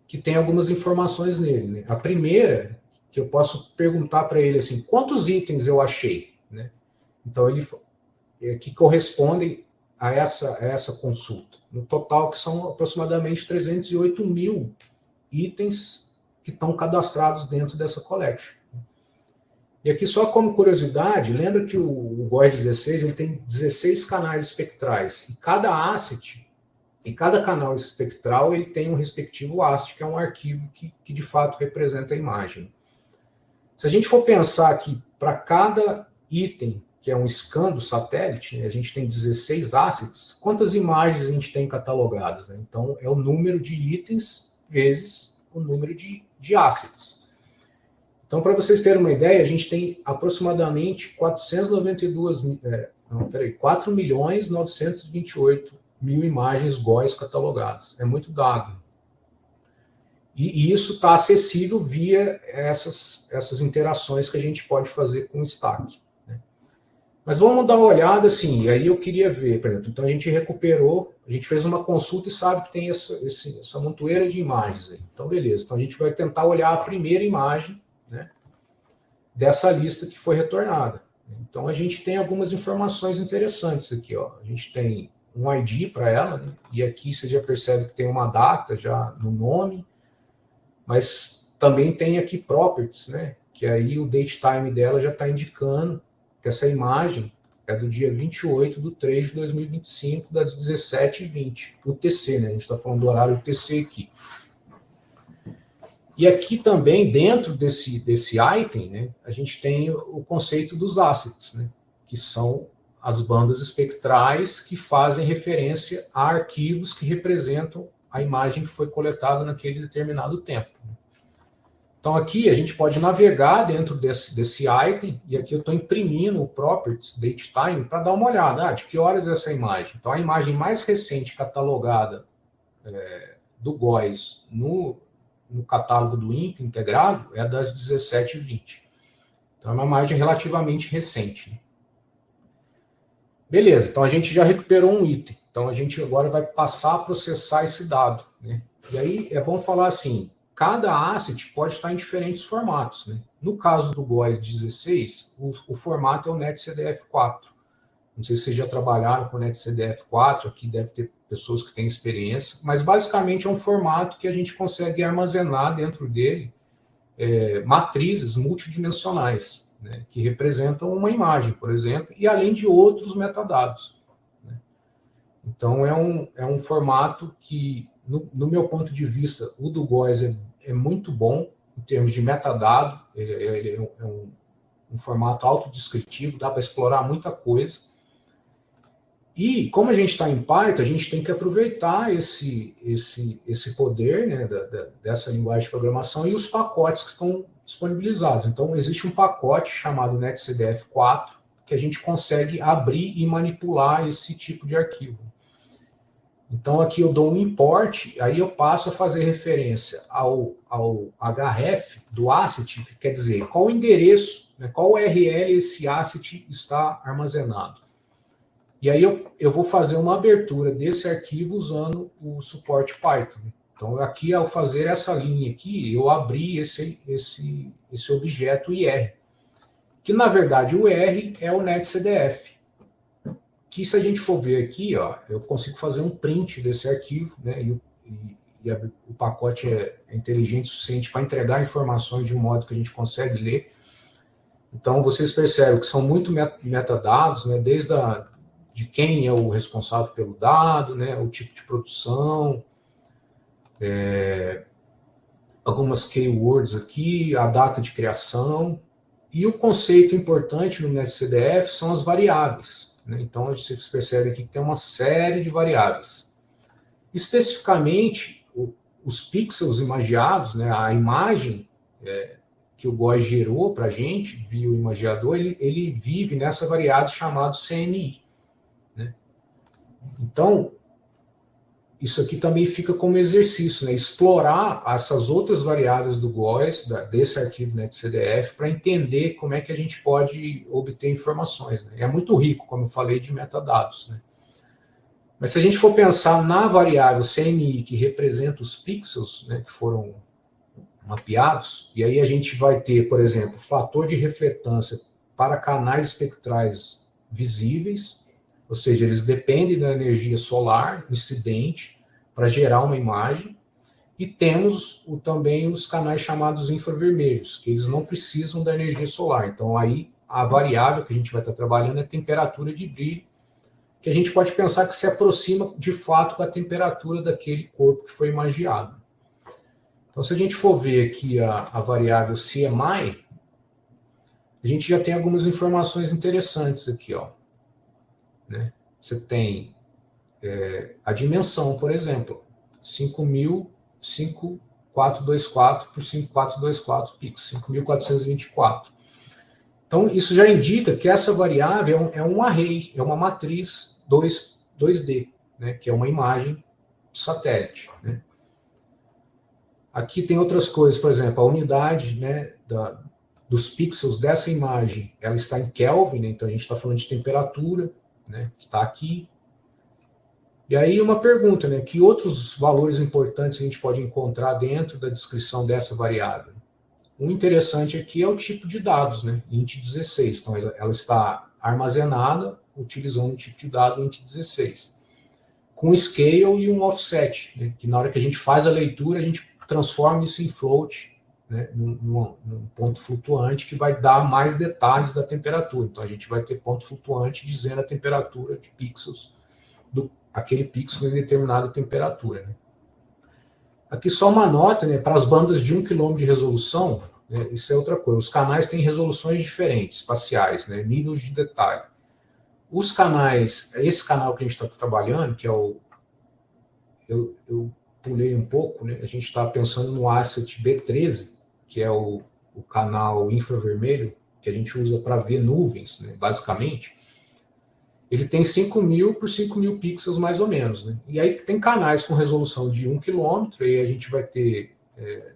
que tem algumas informações nele. Né? A primeira, que eu posso perguntar para ele assim, quantos itens eu achei? Né? Então, que correspondem a essa consulta. No total, que são aproximadamente 308 mil itens que estão cadastrados dentro dessa collection. E aqui, só como curiosidade, lembra que o GOES 16 ele tem 16 canais espectrais, e cada asset, e cada canal espectral ele tem um respectivo ASCII, que é um arquivo que de fato representa a imagem. Se a gente for pensar que para cada item, que é um scan do satélite, né, a gente tem 16 assets, quantas imagens a gente tem catalogadas? Né? Então, é o número de itens vezes o número de assets. Então, para vocês terem uma ideia, a gente tem aproximadamente 4.928.000 imagens GOES catalogadas. É muito dado. E isso está acessível via essas interações que a gente pode fazer com o Stack. Né? Mas vamos dar uma olhada, assim, e aí eu queria ver, por exemplo, então a gente recuperou, a gente fez uma consulta e sabe que tem essa montoeira de imagens aí. Então, beleza. Então, a gente vai tentar olhar a primeira imagem, né, dessa lista que foi retornada. Então, a gente tem algumas informações interessantes aqui. Ó. A gente tem um ID para ela, né, e aqui você já percebe que tem uma data já no nome, mas também tem aqui properties, né, que aí o date time dela já está indicando que essa imagem é do dia 28/3/2025, das 17h20, UTC, né, a gente está falando do horário UTC aqui. E aqui também, dentro desse item, né, a gente tem o conceito dos assets, né, que são as bandas espectrais que fazem referência a arquivos que representam a imagem que foi coletada naquele determinado tempo. Então, aqui a gente pode navegar dentro desse item, e aqui eu estou imprimindo o properties datetime para dar uma olhada, de que horas é essa imagem. Então, a imagem mais recente catalogada do GOES no catálogo do INPE integrado é das 17h20. Então, é uma imagem relativamente recente. Né? Beleza, então a gente já recuperou um item. Então, a gente agora vai passar a processar esse dado. Né? E aí, é bom falar assim, cada asset pode estar em diferentes formatos. Né? No caso do GOES 16, o formato é o NetCDF4. Não sei se vocês já trabalharam com o NetCDF4, aqui deve ter pessoas que têm experiência, mas basicamente é um formato que a gente consegue armazenar dentro dele matrizes multidimensionais, né, que representam uma imagem, por exemplo, e além de outros metadados. Né. Então, é um formato que, no meu ponto de vista, o do GOES é muito bom em termos de metadado, ele é um formato autodescritivo, dá para explorar muita coisa. E, como a gente está em Python, a gente tem que aproveitar esse poder, né, dessa linguagem de programação e os pacotes que estão disponibilizados. Então, existe um pacote chamado NetCDF4, que a gente consegue abrir e manipular esse tipo de arquivo. Então, aqui eu dou um import, aí eu passo a fazer referência ao href do asset, que quer dizer qual o endereço, né, qual URL esse asset está armazenado. E aí eu vou fazer uma abertura desse arquivo usando o suporte Python. Então, aqui, ao fazer essa linha aqui, eu abri esse objeto IR, que, na verdade, o IR é o NetCDF. Que, se a gente for ver aqui, ó, eu consigo fazer um print desse arquivo, né, e o pacote é inteligente o suficiente para entregar informações de um modo que a gente consegue ler. Então, vocês percebem que são muito metadados, né, desde de quem é o responsável pelo dado, né, o tipo de produção, algumas keywords aqui, a data de criação, e o conceito importante no NetCDF são as variáveis, né? Então, vocês percebem aqui que tem uma série de variáveis. Especificamente, os pixels imagiados, né, a imagem que o GOES gerou para a gente, via o imagiador, ele vive nessa variável chamada CNI. Né? Então, isso aqui também fica como exercício, né? Explorar essas outras variáveis do GOES, desse arquivo NetCDF, para entender como é que a gente pode obter informações. Né? É muito rico, como eu falei, de metadados. Né? Mas se a gente for pensar na variável CNI, que representa os pixels, né, que foram mapeados, e aí a gente vai ter, por exemplo, fator de refletância para canais espectrais visíveis, ou seja, eles dependem da energia solar incidente para gerar uma imagem, e temos também os canais chamados infravermelhos, que eles não precisam da energia solar. Então, aí, a variável que a gente vai estar trabalhando é a temperatura de brilho, que a gente pode pensar que se aproxima, de fato, da temperatura daquele corpo que foi imagiado. Então, se a gente for ver aqui a variável CMI, a gente já tem algumas informações interessantes aqui, ó. Né? Você tem a dimensão, por exemplo, 5.5424 por 5.424 pixels, 5.424. Então, isso já indica que essa variável é um array, é uma matriz 2D, né? Que é uma imagem de satélite. Né? Aqui tem outras coisas, por exemplo, a unidade, né, dos pixels dessa imagem, ela está em Kelvin, né? Então a gente está falando de temperatura, né, que está aqui. E aí uma pergunta, né, que outros valores importantes a gente pode encontrar dentro da descrição dessa variável? O interessante aqui é o tipo de dados, né, int16. Então ela está armazenada utilizando um tipo de dado int16, com scale e um offset, né, que na hora que a gente faz a leitura, a gente transforma isso em float, né, num ponto flutuante que vai dar mais detalhes da temperatura. Então, a gente vai ter ponto flutuante dizendo a temperatura de pixels aquele pixel em determinada temperatura. Né. Aqui só uma nota, né, para as bandas de 1 km de resolução, né, isso é outra coisa. Os canais têm resoluções diferentes, espaciais, né, níveis de detalhe. Os canais, esse canal que a gente está trabalhando, que é o... Eu pulei um pouco, né, a gente está pensando no asset B13, que é o canal infravermelho, que a gente usa para ver nuvens, né, basicamente. Ele tem 5.000 por 5.000 pixels, mais ou menos. Né? E aí tem canais com resolução de 1 km, e a gente vai ter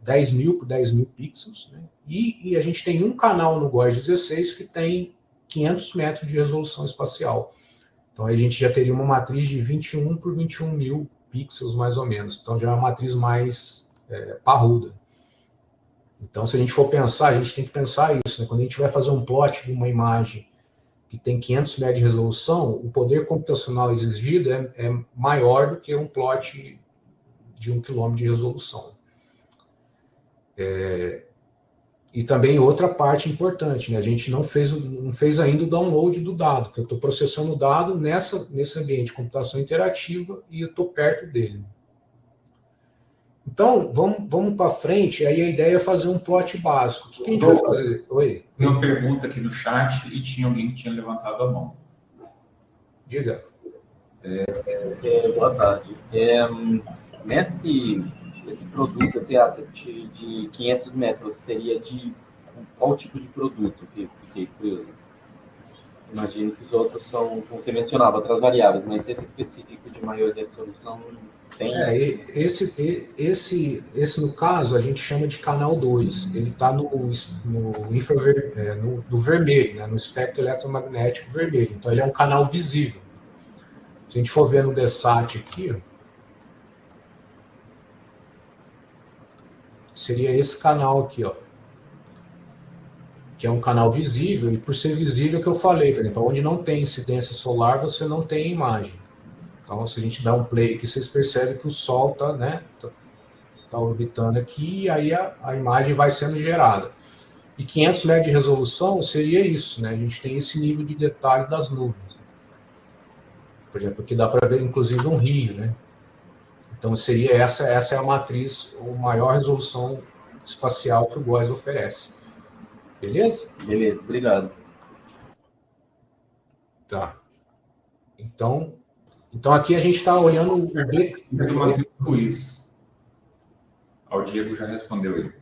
10.000 por 10.000 pixels. Né? E a gente tem um canal no GOES 16 que tem 500 metros de resolução espacial. Então aí a gente já teria uma matriz de 21 por 21.000 pixels, mais ou menos. Então já é uma matriz mais parruda. Então, se a gente for pensar, a gente tem que pensar isso. Né? Quando a gente vai fazer um plot de uma imagem que tem 500 metros de resolução, o poder computacional exigido é maior do que um plot de 1 km de resolução. E também outra parte importante, né? A gente não fez ainda o download do dado, porque eu estou processando o dado nesse ambiente de computação interativa e eu estou perto dele. Então, vamos para frente, aí a ideia é fazer um plot básico. O que a gente vai fazer? Oi? Tem uma pergunta aqui no chat e tinha alguém que tinha levantado a mão. Diga. Boa tarde. Esse produto, esse asset de 500 metros, seria de qual tipo de produto? Fiquei curioso. Imagino que os outros são, como você mencionava, outras variáveis, mas esse específico de maior resolução tem... Esse, no caso, a gente chama de canal 2. Ele está no vermelho, né, no espectro eletromagnético vermelho. Então, ele é um canal visível. Se a gente for ver no DESAT aqui, seria esse canal aqui, ó, que é um canal visível, e por ser visível que eu falei, por exemplo, onde não tem incidência solar, você não tem imagem. Então, se a gente dá um play aqui, vocês percebem que o Sol está, né, tá orbitando aqui, e aí a imagem vai sendo gerada. E 500 metros de resolução seria isso, né? A gente tem esse nível de detalhe das nuvens. Por exemplo, aqui dá para ver, inclusive, um rio, né? Então, seria essa é a matriz, a maior resolução espacial que o GOES oferece. Beleza? Beleza, obrigado. Tá. Então aqui a gente está olhando o B. Do Matheus Luiz. O Diego já respondeu ele.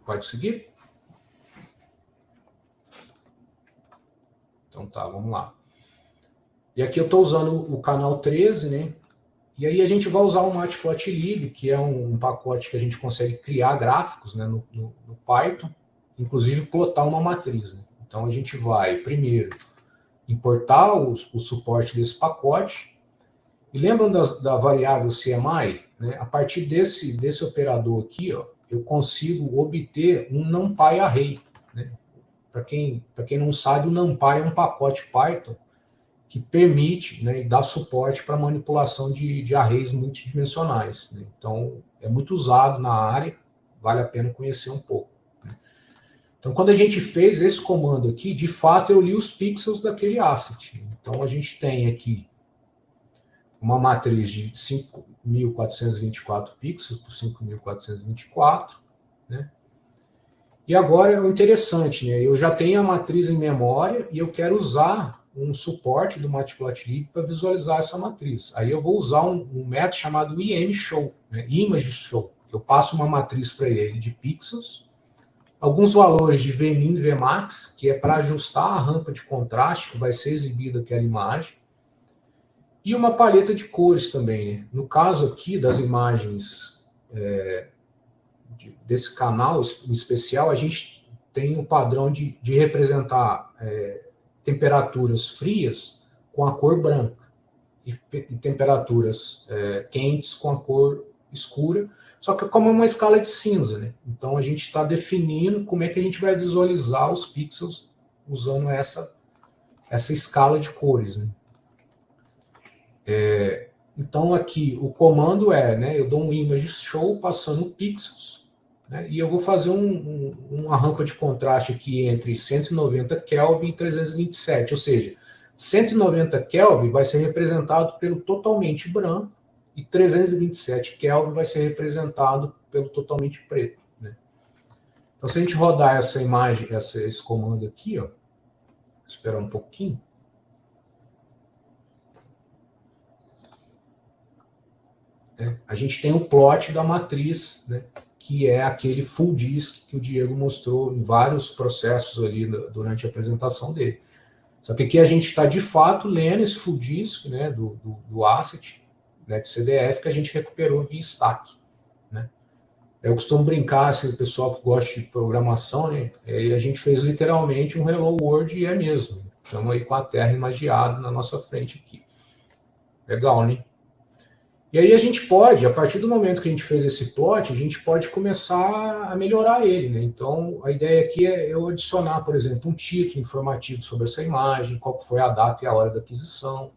Pode seguir? Então tá, vamos lá. E aqui eu estou usando o canal 13, né? E aí a gente vai usar o Matplotlib, que é um pacote que a gente consegue criar gráficos, né, no Python, inclusive plotar uma matriz, né? Então a gente vai, primeiro, importar o suporte desse pacote. E lembram da variável CMI? Né? A partir desse operador aqui, ó, eu consigo obter um NumPy array. Né? Para quem não sabe, o NumPy é um pacote Python que permite, né, e dá suporte para manipulação de arrays multidimensionais. Né? Então, é muito usado na área, vale a pena conhecer um pouco. Né? Então, quando a gente fez esse comando aqui, de fato, eu li os pixels daquele asset. Então, a gente tem aqui uma matriz de 5.424 pixels por 5.424, né? E agora, o interessante, né? Eu já tenho a matriz em memória e eu quero usar um suporte do Matplotlib para visualizar essa matriz. Aí eu vou usar um método chamado ImShow, né? ImageShow. Eu passo uma matriz para ele de pixels, alguns valores de Vmin e Vmax, que é para ajustar a rampa de contraste que vai ser exibida aquela imagem, e uma paleta de cores também. Né? No caso aqui das imagens desse canal em especial, a gente tem o padrão de representar temperaturas frias com a cor branca e temperaturas quentes com a cor escura, só que como é uma escala de cinza, né? Então a gente está definindo como é que a gente vai visualizar os pixels usando essa escala de cores, né? Então aqui o comando né, eu dou um ImageShow passando pixels, né, e eu vou fazer uma rampa de contraste aqui entre 190 Kelvin e 327, ou seja, 190 Kelvin vai ser representado pelo totalmente branco e 327 Kelvin vai ser representado pelo totalmente preto. Né? Então se a gente rodar essa imagem, esse comando aqui, ó, esperar um pouquinho. A gente tem o plot da matriz, né, que é aquele full disk que o Diego mostrou em vários processos ali durante a apresentação dele. Só que aqui a gente está, de fato, lendo esse full disk, né, do asset, né, de CDF, que a gente recuperou via stack. Né. Eu costumo brincar, se o pessoal que gosta de programação, né, a gente fez literalmente um Hello World e é mesmo. Estamos aí com a Terra imagiada na nossa frente aqui. Legal, né? E aí a gente pode, a partir do momento que a gente fez esse plot, a gente pode começar a melhorar ele, né? Então, a ideia aqui é eu adicionar, por exemplo, um título informativo sobre essa imagem, qual foi a data e a hora da aquisição.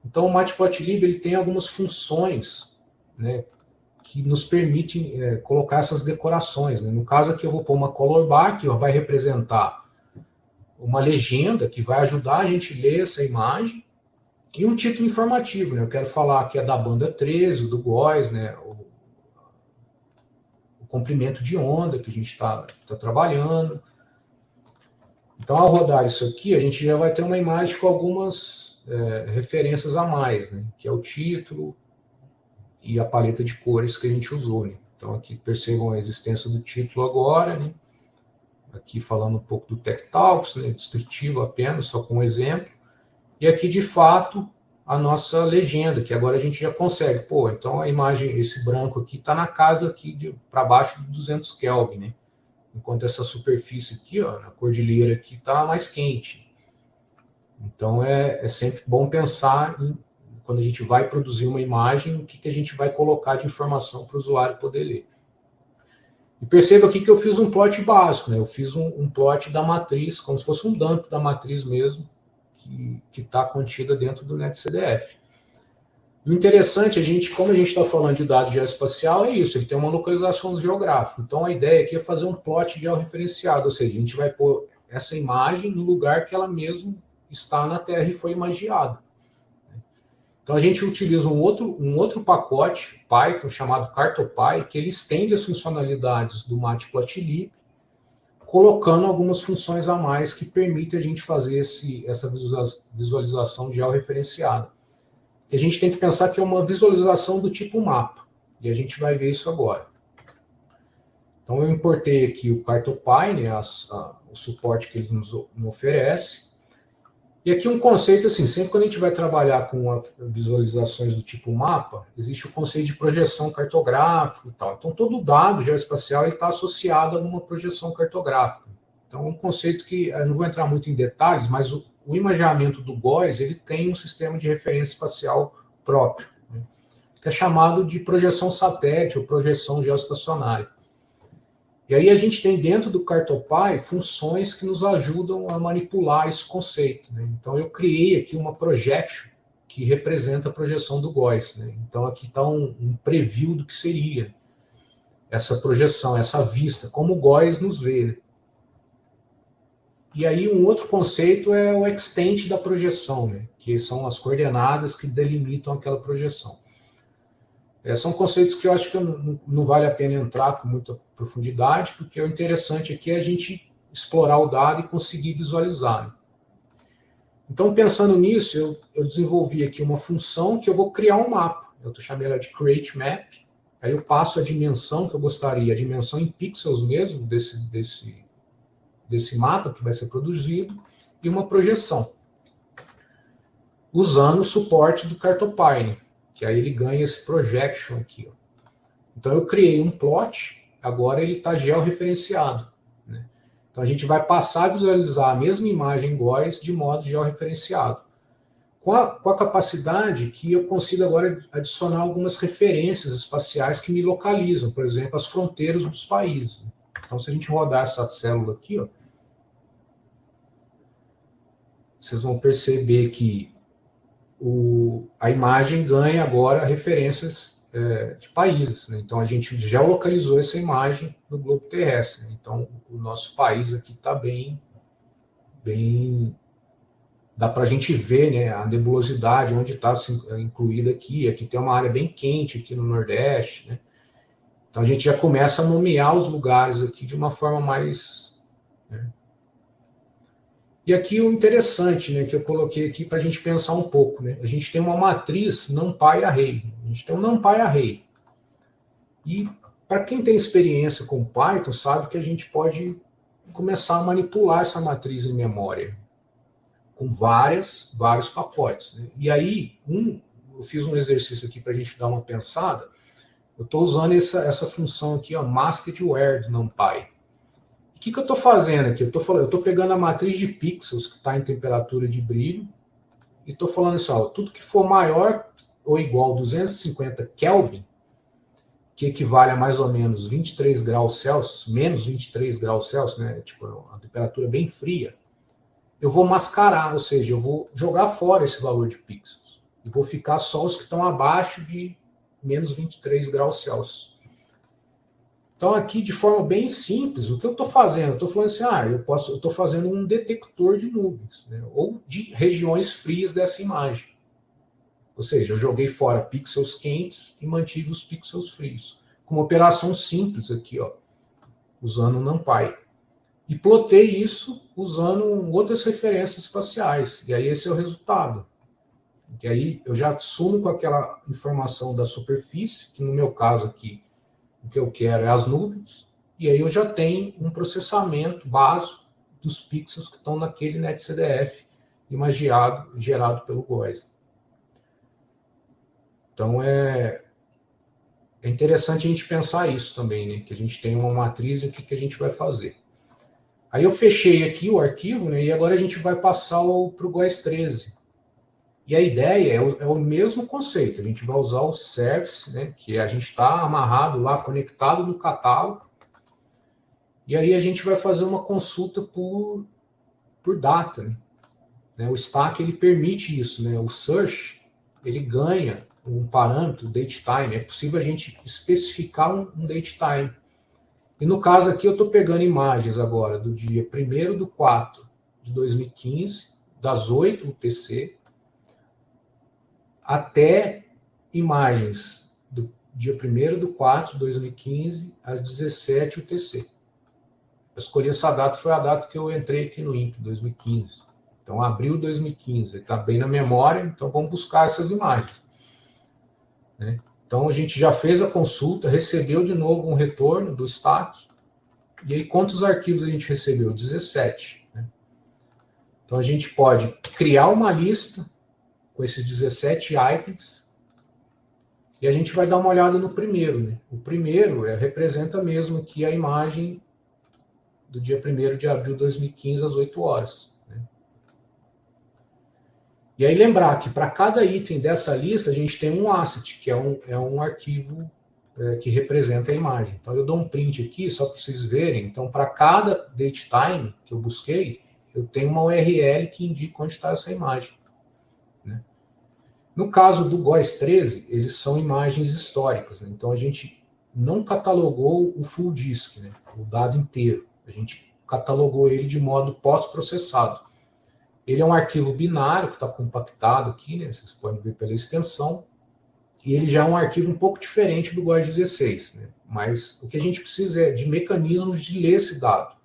Então, o Matplotlib ele tem algumas funções, né, que nos permitem colocar essas decorações. Né? No caso aqui eu vou pôr uma color bar, que vai representar uma legenda, que vai ajudar a gente a ler essa imagem, e um título informativo, né? Eu quero falar que é da banda 13, do GOES, né? comprimento de onda que a gente está trabalhando. Então, ao rodar isso aqui, a gente já vai ter uma imagem com algumas referências a mais, né? Que é o título e a paleta de cores que a gente usou, né? Então, aqui percebam a existência do título agora, né? Aqui falando um pouco do Tech Talks, né? Descritivo apenas, só com um exemplo. E aqui, de fato, a nossa legenda, que agora a gente já consegue. Pô, então a imagem, esse branco aqui, está na casa aqui para baixo de 200 Kelvin, né? Enquanto essa superfície aqui, ó, na cordilheira aqui, está mais quente. Então, é sempre bom pensar em, quando a gente vai produzir uma imagem, o que a gente vai colocar de informação para o usuário poder ler. E perceba aqui que eu fiz um plot básico, né? Eu fiz um plot da matriz, como se fosse um dump da matriz mesmo, que está contida dentro do NetCDF. O interessante, como a gente está falando de dados geoespacial, é isso, ele tem uma localização geográfica. Então, a ideia aqui é fazer um plot georreferenciado, ou seja, a gente vai pôr essa imagem no lugar que ela mesmo está na Terra e foi imagiada. Então, a gente utiliza um outro pacote Python chamado CartoPy, que ele estende as funcionalidades do Matplotlib, colocando algumas funções a mais que permitem a gente fazer essa visualização georreferenciada. A gente tem que pensar que é uma visualização do tipo mapa. E a gente vai ver isso agora. Então, eu importei aqui o CartoPy, né, o suporte que ele nos oferece. E aqui um conceito, assim, sempre quando a gente vai trabalhar com visualizações do tipo mapa, existe o conceito de projeção cartográfica e tal. Então, todo dado geoespacial está associado a uma projeção cartográfica. Então, é um conceito que, eu não vou entrar muito em detalhes, mas o imageamento do GOES, ele tem um sistema de referência espacial próprio, né, que é chamado de projeção satélite ou projeção geoestacionária. E aí a gente tem dentro do CartoPy funções que nos ajudam a manipular esse conceito, né? Então eu criei aqui uma projection que representa a projeção do GOES, né? Então aqui está um preview do que seria essa projeção, essa vista, como o GOES nos vê, né? E aí um outro conceito é o extent da projeção, né? Que são as coordenadas que delimitam aquela projeção. São conceitos que eu acho que não vale a pena entrar com muita profundidade, porque o interessante aqui é a gente explorar o dado e conseguir visualizar, né? Então, pensando nisso, eu desenvolvi aqui uma função que eu vou criar um mapa. Eu chamei ela de createMap. Aí eu passo a dimensão que eu gostaria, a dimensão em pixels mesmo, desse mapa que vai ser produzido, e uma projeção, usando o suporte do CartoPy, né? Que aí ele ganha esse projection aqui, ó. Então eu criei um plot, agora ele está georreferenciado, né? Então a gente vai passar a visualizar a mesma imagem GOES de modo georreferenciado, com a capacidade que eu consigo agora adicionar algumas referências espaciais que me localizam, por exemplo, as fronteiras dos países. Então se a gente rodar essa célula aqui, ó, vocês vão perceber que a imagem ganha agora referências de países, né? Então a gente geolocalizou essa imagem no globo terrestre, né? Então o nosso país aqui está bem, dá para a gente ver, né, a nebulosidade onde está incluída aqui. Aqui tem uma área bem quente aqui no Nordeste, né? Então a gente já começa a nomear os lugares aqui de uma forma mais, né? E aqui o interessante, né, que eu coloquei aqui para a gente pensar um pouco, né? A gente tem uma matriz NumPy Array. A gente tem um NumPy Array. E para quem tem experiência com Python, sabe que a gente pode começar a manipular essa matriz em memória com vários pacotes, né? E aí, eu fiz um exercício aqui para a gente dar uma pensada. Eu estou usando essa função aqui, ó, masked_where do NumPy. O que eu estou fazendo aqui? Eu estou pegando a matriz de pixels que está em temperatura de brilho e estou falando assim, ó, tudo que for maior ou igual a 250 Kelvin, que equivale a mais ou menos 23 graus Celsius, menos 23 graus Celsius, né, tipo uma temperatura bem fria, eu vou mascarar, ou seja, eu vou jogar fora esse valor de pixels e vou ficar só os que estão abaixo de menos 23 graus Celsius. Então, aqui, de forma bem simples, o que eu estou fazendo? Eu estou falando assim, eu estou fazendo um detector de nuvens, né, ou de regiões frias dessa imagem. Ou seja, eu joguei fora pixels quentes e mantive os pixels frios. com uma operação simples aqui, ó, usando o NumPy. E plotei isso usando outras referências espaciais. E aí esse é o resultado. E aí eu já sumo com aquela informação da superfície, que no meu caso aqui, o que eu quero é as nuvens, e aí eu já tenho um processamento básico dos pixels que estão naquele NetCDF imagiado, gerado pelo GOES. Então é interessante a gente pensar isso também, né? Que a gente tem uma matriz e o que a gente vai fazer. Aí eu fechei aqui o arquivo, né? E agora a gente vai passar para o GOES 13. E a ideia é o mesmo conceito. A gente vai usar o service, né? Que a gente está amarrado lá, conectado no catálogo. E aí a gente vai fazer uma consulta por data, né? O stack ele permite isso, né? O search ele ganha um parâmetro datetime. É possível a gente especificar um datetime. E no caso aqui eu estou pegando imagens agora do dia 1º/4/2015, das 8 UTC, até imagens do dia 1º/4/2015, às 17 UTC. Eu escolhi essa data, foi a data que eu entrei aqui no INPE, 2015. Então, abril de 2015, está bem na memória, então vamos buscar essas imagens. Né? Então, a gente já fez a consulta, recebeu de novo um retorno do stack, e aí quantos arquivos a gente recebeu? 17. Né? Então, a gente pode criar uma lista com esses 17 itens, e a gente vai dar uma olhada no primeiro. Né? O primeiro representa mesmo aqui a imagem do dia 1º de abril de 2015, às 8 horas. Né? E aí lembrar que para cada item dessa lista, a gente tem um asset, que é um arquivo que representa a imagem. Então eu dou um print aqui, só para vocês verem. Então para cada datetime que eu busquei, eu tenho uma URL que indica onde está essa imagem. Né? No caso do GOES 13, eles são imagens históricas. Né? Então a gente não catalogou o full disk, né? O dado inteiro. A gente catalogou ele de modo pós-processado. Ele é um arquivo binário que está compactado aqui, né? Vocês podem ver pela extensão. E ele já é um arquivo um pouco diferente do GOES 16. Né? Mas o que a gente precisa é de mecanismos de ler esse dado.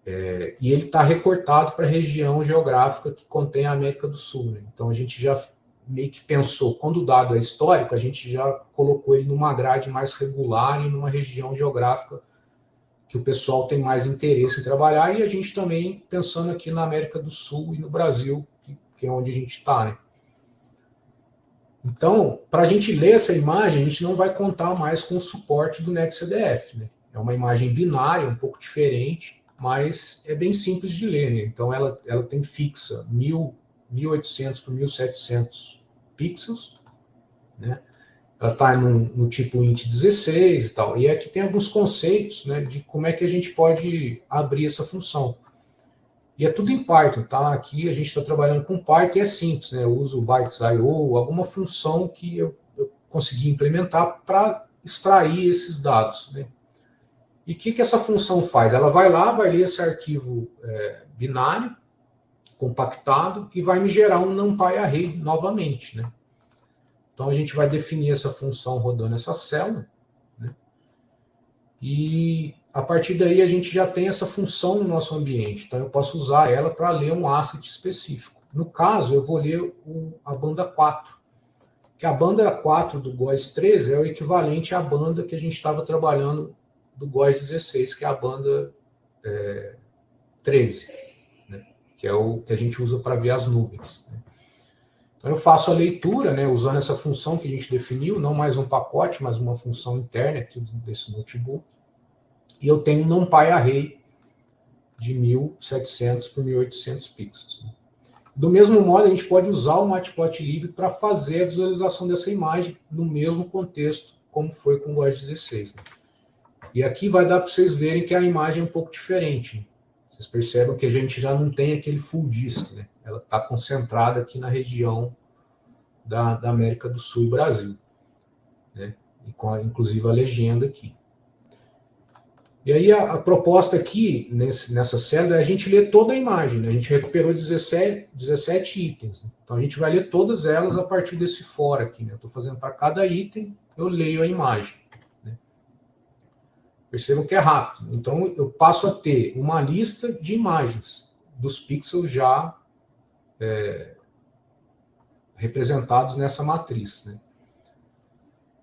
E ele está recortado para a região geográfica que contém a América do Sul. Né? Então a gente já meio que pensou, quando o dado é histórico, a gente já colocou ele numa grade mais regular e numa região geográfica que o pessoal tem mais interesse em trabalhar, e a gente também pensando aqui na América do Sul e no Brasil, que é onde a gente está. Né? Então, para a gente ler essa imagem, a gente não vai contar mais com o suporte do NetCDF. Né? É uma imagem binária, um pouco diferente, mas é bem simples de ler. Né? Então, ela tem fixa 1800 por 1700 pixels, né? Ela está no tipo int 16 e tal. E aqui tem alguns conceitos, né, de como é que a gente pode abrir essa função. E é tudo em Python, tá? Aqui a gente está trabalhando com Python e é simples, né? Eu uso o bytes.io, alguma função que eu consegui implementar para extrair esses dados. Né? E o que essa função faz? Ela vai lá, vai ler esse arquivo binário, compactado, e vai me gerar um NumPy array novamente, né? Então, a gente vai definir essa função rodando essa célula, né? E, a partir daí, a gente já tem essa função no nosso ambiente. Então, eu posso usar ela para ler um asset específico. No caso, eu vou ler a banda 4. Que a banda 4 do GOES 13 é o equivalente à banda que a gente estava trabalhando do GOES 16, que é a banda 13, né? Que é o que a gente usa para ver as nuvens, né? Então, eu faço a leitura, né, usando essa função que a gente definiu, não mais um pacote, mas uma função interna aqui desse notebook. E eu tenho um NumPy array de 1700 por 1800 pixels. Né? Do mesmo modo, a gente pode usar o Matplotlib para fazer a visualização dessa imagem no mesmo contexto, como foi com o GOES 16. Né? E aqui vai dar para vocês verem que a imagem é um pouco diferente. Né? Vocês percebem que a gente já não tem aquele full disk, né? Ela está concentrada aqui na região da América do Sul e Brasil, né? E com inclusive a legenda aqui. E aí a proposta aqui, nessa célula, é a gente ler toda a imagem, né? A gente recuperou 17 itens. Né? Então a gente vai ler todas elas a partir desse for aqui. Né? Eu estou fazendo para cada item, eu leio a imagem. Percebam que é rápido. Então, eu passo a ter uma lista de imagens dos pixels já representados nessa matriz, né?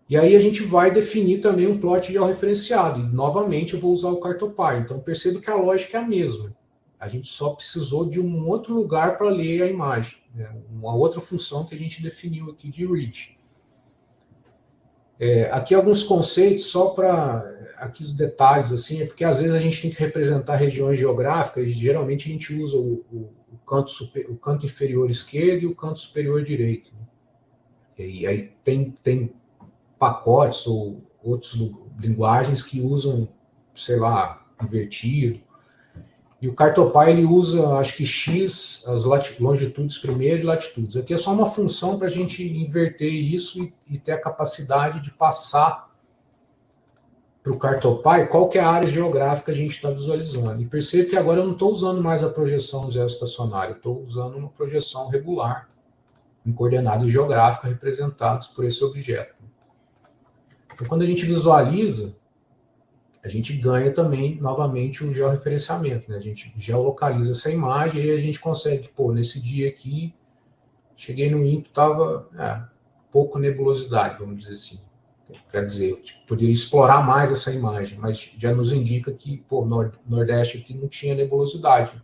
E aí a gente vai definir também um plot georreferenciado. E, novamente, eu vou usar o Cartopy. Então, percebo que a lógica é a mesma. A gente só precisou de um outro lugar para ler a imagem, né? Uma outra função que a gente definiu aqui de read. Aqui alguns conceitos, só para... Aqui os detalhes, assim, é porque às vezes a gente tem que representar regiões geográficas, e geralmente a gente usa o canto inferior esquerdo e o canto superior direito, né? E aí tem pacotes ou outras linguagens que usam, sei lá, invertido. E o Cartopy, ele usa, acho que X, as longitudes primeiro e latitudes. Aqui é só uma função para a gente inverter isso e ter a capacidade de passar para o Cartopy qual que é a área geográfica que a gente está visualizando. E percebe que agora eu não estou usando mais a projeção geoestacionária, eu estou usando uma projeção regular em coordenadas geográficas representadas por esse objeto. Então, quando a gente visualiza, a gente ganha também, novamente, o georreferenciamento, né? A gente geolocaliza essa imagem e aí a gente consegue, nesse dia aqui, cheguei no INPE, estava pouco nebulosidade, vamos dizer assim. Quer dizer, eu poderia explorar mais essa imagem, mas já nos indica que, Nordeste aqui não tinha nebulosidade.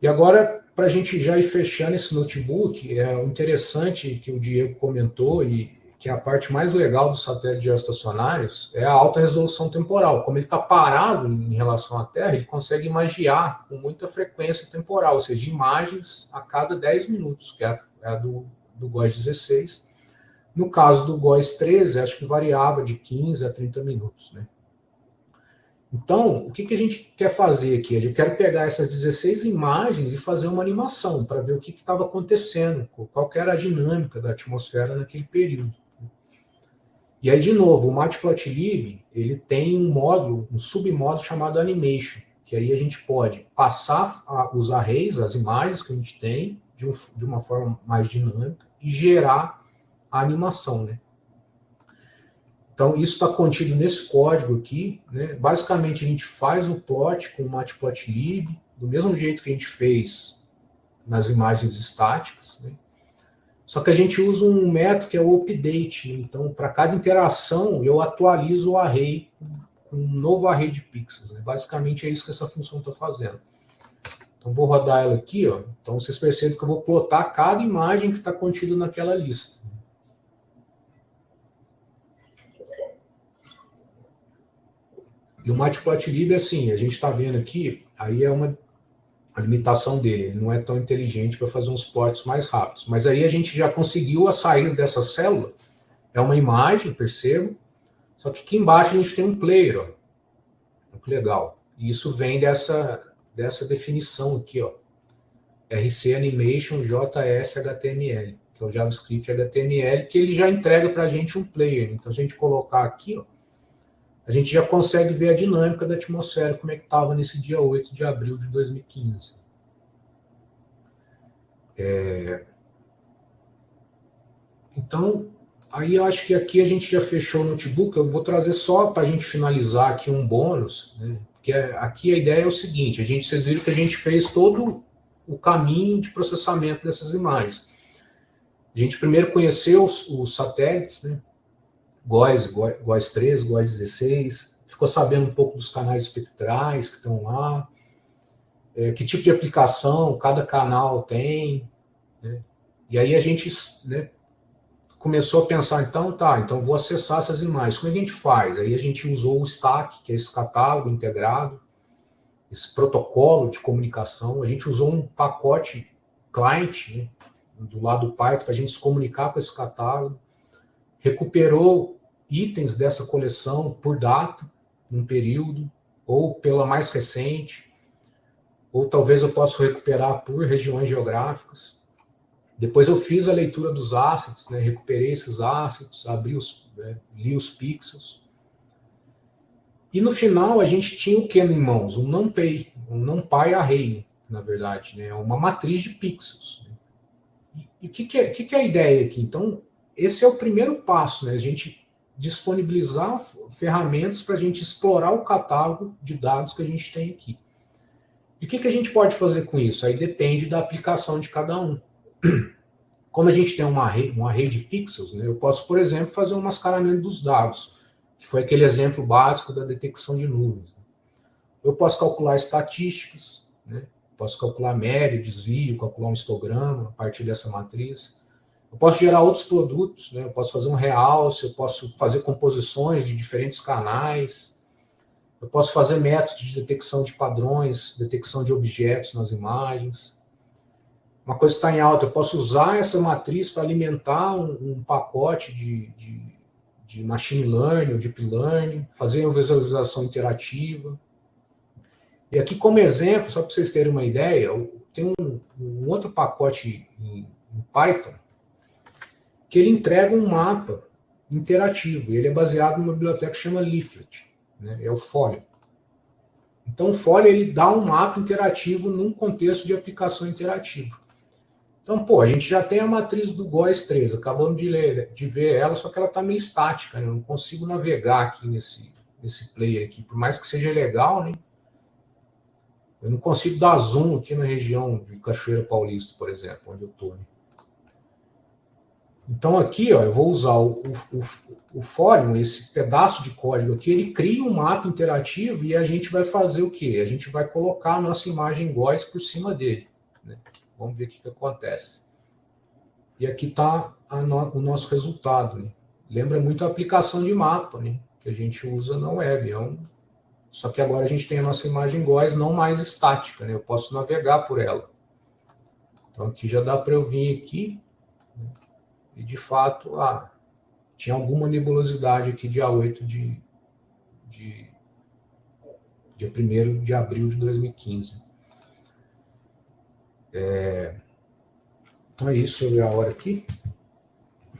E agora, para a gente já ir fechando esse notebook, é interessante que o Diego comentou, e que é a parte mais legal dos satélites geoestacionários, é a alta resolução temporal. Como ele está parado em relação à Terra, ele consegue imagiar com muita frequência temporal, ou seja, imagens a cada 10 minutos, que é a do GOES 16. No caso do GOES 13, acho que variava de 15 a 30 minutos, né? Então, o que a gente quer fazer aqui? Eu quero pegar essas 16 imagens e fazer uma animação para ver o que estava acontecendo, qual que era a dinâmica da atmosfera naquele período. E aí, de novo, o Matplotlib, ele tem um módulo, um submódulo chamado Animation, que aí a gente pode passar os arrays, as imagens que a gente tem, de uma forma mais dinâmica, e gerar a animação, né? Então, isso está contido nesse código aqui, né? Basicamente, a gente faz o plot com o Matplotlib, do mesmo jeito que a gente fez nas imagens estáticas, né? Só que a gente usa um método que é o update, né? Então, para cada interação, eu atualizo o array com um novo array de pixels, né? Basicamente, é isso que essa função está fazendo. Então, vou rodar ela aqui, ó. Então, vocês percebem que eu vou plotar cada imagem que está contida naquela lista. E o Matplotlib, assim, a gente está vendo aqui, aí é a limitação dele, ele não é tão inteligente para fazer uns plots mais rápidos. Mas aí a gente já conseguiu a saída dessa célula, é uma imagem, percebo, só que aqui embaixo a gente tem um player, ó. Olha que legal. E isso vem dessa definição aqui, ó. RC Animation JS HTML, que é o JavaScript HTML, que ele já entrega para a gente um player. Então, se a gente colocar aqui, ó, a gente já consegue ver a dinâmica da atmosfera, como é que estava nesse dia 8 de abril de 2015. Então, aí eu acho que aqui a gente já fechou o notebook. Eu vou trazer só para a gente finalizar aqui um bônus, né? Porque aqui a ideia é o seguinte, vocês viram que a gente fez todo o caminho de processamento dessas imagens. A gente primeiro conheceu os satélites, né? GOES 13, GOES 16, ficou sabendo um pouco dos canais espectrais que estão lá, que tipo de aplicação cada canal tem, né? E aí a gente, né, começou a pensar, então vou acessar essas imagens, como é que a gente faz? Aí a gente usou o Stack, que é esse catálogo integrado, esse protocolo de comunicação, a gente usou um pacote client, né, do lado do Python, para a gente se comunicar com esse catálogo, recuperou itens dessa coleção por data, um período, ou pela mais recente, ou talvez eu possa recuperar por regiões geográficas. Depois eu fiz a leitura dos assets, né, recuperei esses assets, li os pixels. E no final a gente tinha o que em mãos? Um NumPy array, na verdade, né, uma matriz de pixels. E o que é a ideia aqui? Então, esse é o primeiro passo, né? A gente disponibilizar ferramentas para a gente explorar o catálogo de dados que a gente tem aqui. E o que a gente pode fazer com isso? Aí depende da aplicação de cada um. Como a gente tem uma array de pixels, né, eu posso, por exemplo, fazer um mascaramento dos dados, que foi aquele exemplo básico da detecção de nuvens. Eu posso calcular estatísticas, né, posso calcular média, desvio, calcular um histograma a partir dessa matriz. Eu posso gerar outros produtos, né, eu posso fazer um realce, eu posso fazer composições de diferentes canais, eu posso fazer métodos de detecção de padrões, detecção de objetos nas imagens. Uma coisa está em alta, eu posso usar essa matriz para alimentar um pacote de machine learning ou deep learning, fazer uma visualização interativa. E aqui, como exemplo, só para vocês terem uma ideia, tem um outro pacote em Python que ele entrega um mapa interativo. Ele é baseado numa biblioteca que chama Leaflet, né? É o Folio. Então, o Folio ele dá um mapa interativo num contexto de aplicação interativa. Então, pô, a gente já tem a matriz do GOES 3, acabamos de ver ela, só que ela está meio estática, né? Eu não consigo navegar aqui nesse player aqui, por mais que seja legal, né? Eu não consigo dar zoom aqui na região de Cachoeira Paulista, por exemplo, onde eu estou. Né? Então aqui, ó, eu vou usar o Folium, esse pedaço de código aqui, ele cria um mapa interativo e a gente vai fazer o quê? A gente vai colocar a nossa imagem GOES por cima dele. Né? Vamos ver o que acontece. E aqui está o nosso resultado. Né? Lembra muito a aplicação de mapa, né? Que a gente usa na web. Só que agora a gente tem a nossa imagem GOES não mais estática. Né? Eu posso navegar por ela. Então aqui já dá para eu vir aqui. Né? E, de fato, tinha alguma nebulosidade aqui dia 8 dia 1º de abril de 2015. Então é isso sobre a hora aqui.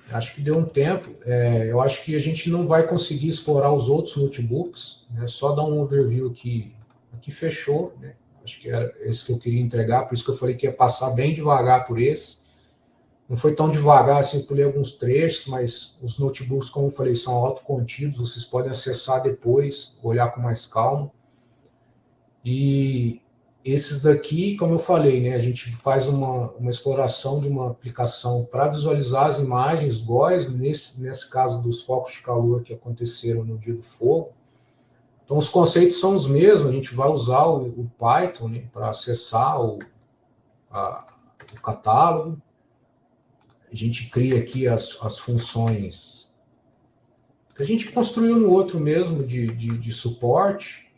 Acho que deu um tempo. Eu acho que a gente não vai conseguir explorar os outros notebooks. Né? Só dar um overview aqui. Aqui fechou. Né? Acho que era esse que eu queria entregar. Por isso que eu falei que ia passar bem devagar por esse. Não foi tão devagar assim, pulei alguns trechos, mas os notebooks, como eu falei, são autocontidos, vocês podem acessar depois, olhar com mais calma. E esses daqui, como eu falei, né, a gente faz uma exploração de uma aplicação para visualizar as imagens GOES, nesse caso dos focos de calor que aconteceram no dia do fogo. Então, os conceitos são os mesmos, a gente vai usar o Python, né, para acessar o catálogo. A gente cria aqui as funções que a gente construiu no outro mesmo de suporte.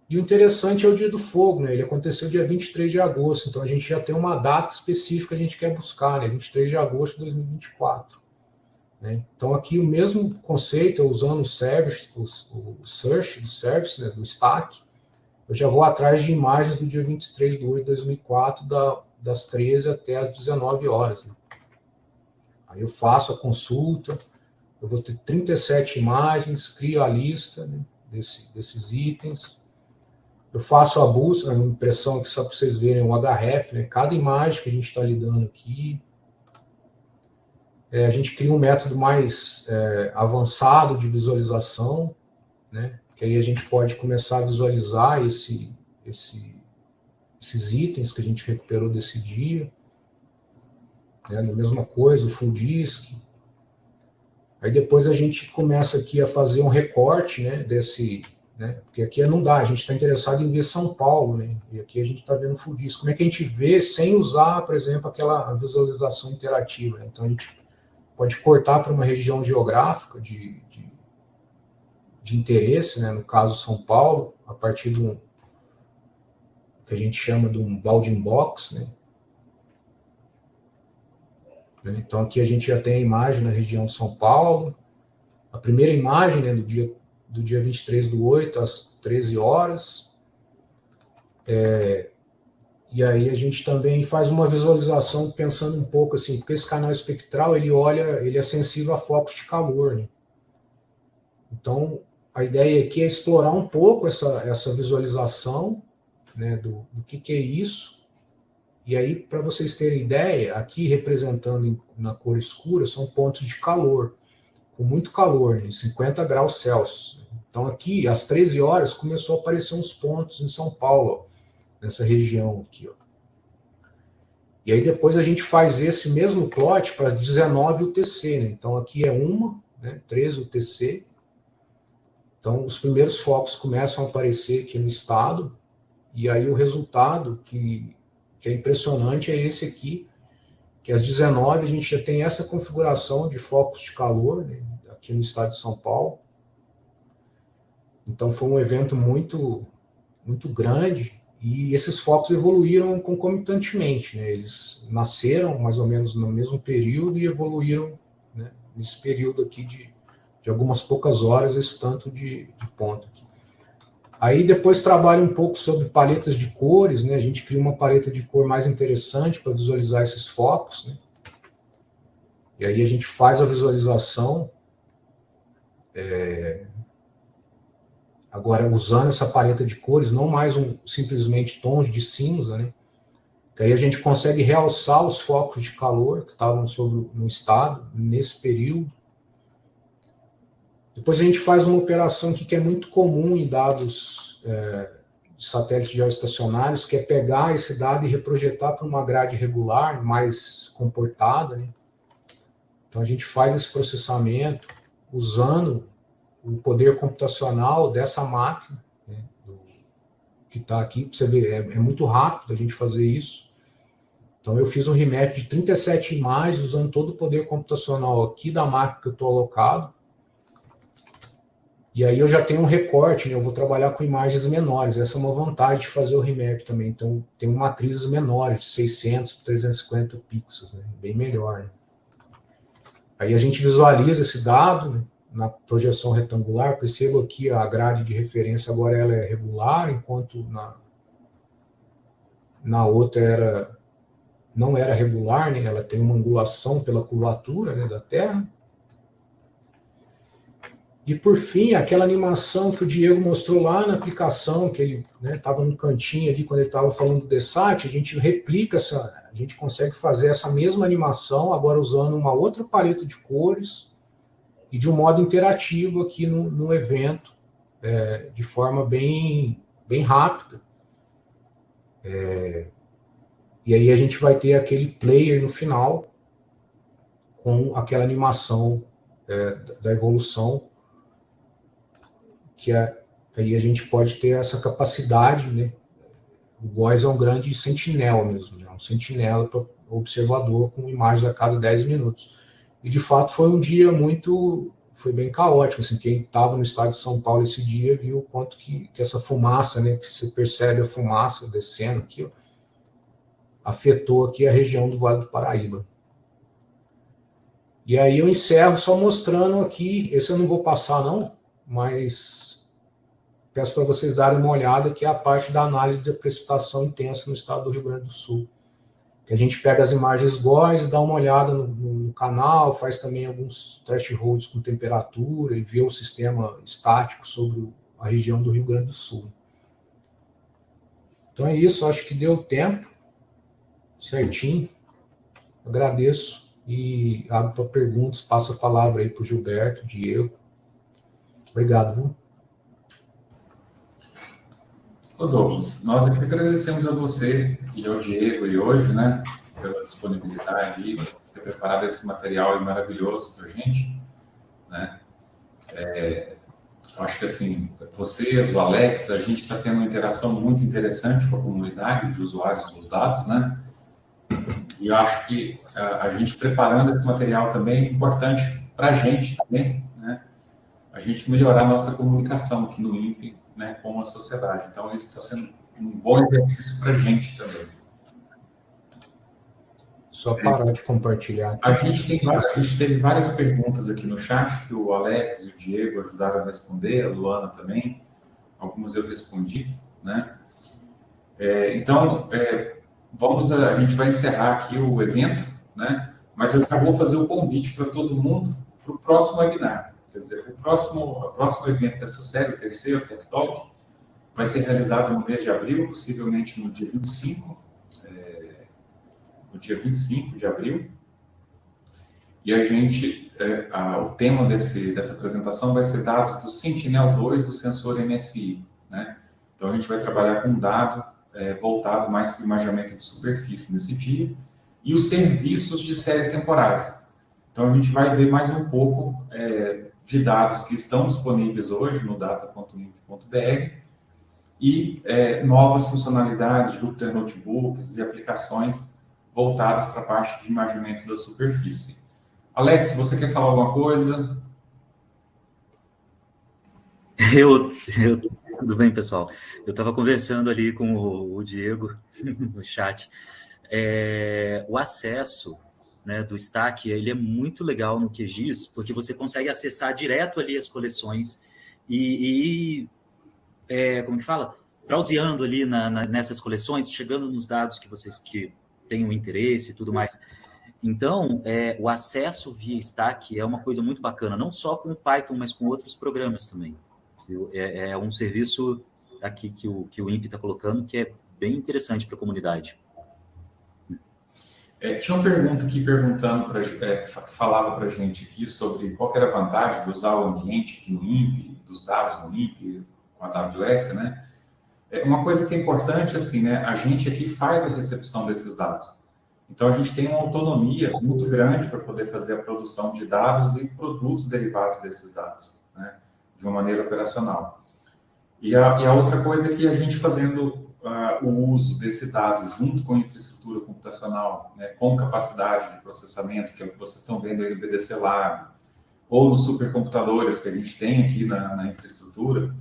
E o interessante é o dia do fogo, né? Ele aconteceu dia 23 de agosto, então a gente já tem uma data específica que a gente quer buscar, né? 23 de agosto de 2024. Né? Então aqui o mesmo conceito, usando o service, o search do service, né? Do stack, eu já vou atrás de imagens do dia 23 de 8 de 2004, das 13 até as 19 horas. Né? Aí eu faço a consulta, eu vou ter 37 imagens, crio a lista, né, desses itens. Eu faço a busca, a impressão aqui só para vocês verem o href, né, cada imagem que a gente está lidando aqui. A gente cria um método mais avançado de visualização, né, que aí a gente pode começar a visualizar esses itens que a gente recuperou desse dia. Né, a mesma coisa, o full disk. Aí depois a gente começa aqui a fazer um recorte, né, né, porque aqui não dá, a gente está interessado em ver São Paulo, né, e aqui a gente está vendo full disk. Como é que a gente vê sem usar, por exemplo, aquela visualização interativa? Né? Então a gente pode cortar para uma região geográfica de interesse, né, no caso São Paulo, a partir de que a gente chama de um bounding box, né? Então aqui a gente já tem a imagem na região de São Paulo, a primeira imagem, né, do dia 23 do 8 às 13 horas, e aí a gente também faz uma visualização pensando um pouco assim, porque esse canal espectral ele é sensível a focos de calor, né? Então a ideia aqui é explorar um pouco essa visualização, né, do que é isso. E aí, para vocês terem ideia, aqui representando na cor escura, são pontos de calor. com muito calor, né, 50 graus Celsius. Então aqui, às 13 horas, começou a aparecer uns pontos em São Paulo, ó, nessa região aqui, ó. E aí depois a gente faz esse mesmo plot para 19 UTC, né? Então aqui é uma, né, 13 UTC. Então os primeiros focos começam a aparecer aqui no estado, e aí o resultado que é impressionante é esse aqui, que às 19 a gente já tem essa configuração de focos de calor, né, aqui no estado de São Paulo. Então foi um evento muito, muito grande, e esses focos evoluíram concomitantemente, né? Eles nasceram mais ou menos no mesmo período e evoluíram, né, nesse período aqui de algumas poucas horas, esse tanto de ponto aqui. Aí depois trabalha um pouco sobre paletas de cores, né? A gente cria uma paleta de cor mais interessante para visualizar esses focos, né? E aí a gente faz a visualização, agora usando essa paleta de cores, não mais simplesmente tons de cinza, né? Que aí a gente consegue realçar os focos de calor que estavam no estado nesse período. Depois a gente faz uma operação aqui que é muito comum em dados de satélites geoestacionários, que é pegar esse dado e reprojetar para uma grade regular, mais comportada, né? Então a gente faz esse processamento usando o poder computacional dessa máquina, né, que está aqui, para você ver, é muito rápido a gente fazer isso. Então eu fiz um remap de 37 imagens usando todo o poder computacional aqui da máquina que eu estou alocado. E aí eu já tenho um recorte, né? Eu vou trabalhar com imagens menores. Essa é uma vantagem de fazer o remap também. Então tem matrizes menores, de 600, 350 pixels, né? Bem melhor, né? Aí a gente visualiza esse dado, né, na projeção retangular. Perceba aqui a grade de referência agora ela é regular, enquanto na outra não era regular, né? Ela tem uma angulação pela curvatura, né, da Terra. E, por fim, aquela animação que o Diego mostrou lá na aplicação, que ele estava, né, no cantinho ali, quando ele estava falando do DESAT, a gente replica a gente consegue fazer essa mesma animação, agora usando uma outra paleta de cores e de um modo interativo aqui no evento, de forma bem rápida. E aí a gente vai ter aquele player no final com aquela animação da evolução, que aí a gente pode ter essa capacidade, né? O GOES é um grande sentinela mesmo, né? Um sentinela para observador com imagens a cada 10 minutos. E, de fato, foi um dia foi bem caótico, assim, quem estava no estado de São Paulo esse dia viu o quanto que essa fumaça, né, que você percebe a fumaça descendo aqui, ó, afetou aqui a região do Vale do Paraíba. E aí eu encerro só mostrando aqui, esse eu não vou passar não, mas peço para vocês darem uma olhada, que é a parte da análise de precipitação intensa no estado do Rio Grande do Sul. Que a gente pega as imagens GOES, dá uma olhada no canal, faz também alguns thresholds com temperatura e vê o sistema estático sobre a região do Rio Grande do Sul. Então é isso, acho que deu tempo, certinho. Agradeço e abro para perguntas, passo a palavra aí para o Gilberto, Diego. Obrigado, viu? Ô Douglas, nós aqui agradecemos a você e ao Diego e hoje, né, pela disponibilidade e por ter preparado esse material maravilhoso para a gente, né? Eu acho que assim, vocês, o Alex, a gente está tendo uma interação muito interessante com a comunidade de usuários dos dados, né? E eu acho que a gente preparando esse material também é importante para a gente também, né? A gente melhorar a nossa comunicação aqui no INPE, né, com a sociedade. Então, isso está sendo um bom exercício para a gente também. Só parar de compartilhar. A gente teve várias perguntas aqui no chat, que o Alex e o Diego ajudaram a responder, a Luana também. Algumas eu respondi, né? Então, a gente vai encerrar aqui o evento, né? Mas eu já vou fazer o convite para todo mundo para o próximo webinar. Quer dizer, o próximo evento dessa série, o terceiro, Tech Talk, vai ser realizado no mês de abril, possivelmente no dia 25 de abril. e a gente, o tema dessa apresentação vai ser dados do Sentinel-2 do sensor MSI, né? Então, a gente vai trabalhar com dado voltado mais para o imaginamento de superfície nesse dia, e os serviços de série temporais. Então, a gente vai ver mais um pouco de dados que estão disponíveis hoje no data.imp.br e novas funcionalidades, Jupyter Notebooks e aplicações voltadas para a parte de imaginamento da superfície. Alex, você quer falar alguma coisa? Tudo bem, pessoal? Eu estava conversando ali com o Diego no chat. O acesso, né, do Stack, ele é muito legal no QGIS, porque você consegue acessar direto ali as coleções e como que fala? Browseando ali nessas coleções, chegando nos dados que vocês que tenham interesse e tudo mais. Então, o acesso via Stack é uma coisa muito bacana, não só com o Python, mas com outros programas também. É um serviço aqui que o INPE está colocando que é bem interessante para a comunidade. Tinha uma pergunta aqui que falava para a gente aqui sobre qual que era a vantagem de usar o ambiente aqui no INPE, dos dados no INPE, com a AWS, né? Uma coisa que é importante, assim, né? A gente aqui faz a recepção desses dados. Então, a gente tem uma autonomia muito grande para poder fazer a produção de dados e produtos derivados desses dados, né? De uma maneira operacional. E a outra coisa é que a gente fazendo o uso desse dado junto com a infraestrutura computacional, né, com capacidade de processamento, que é o que vocês estão vendo aí no BDC Lab, ou nos supercomputadores que a gente tem aqui na infraestrutura,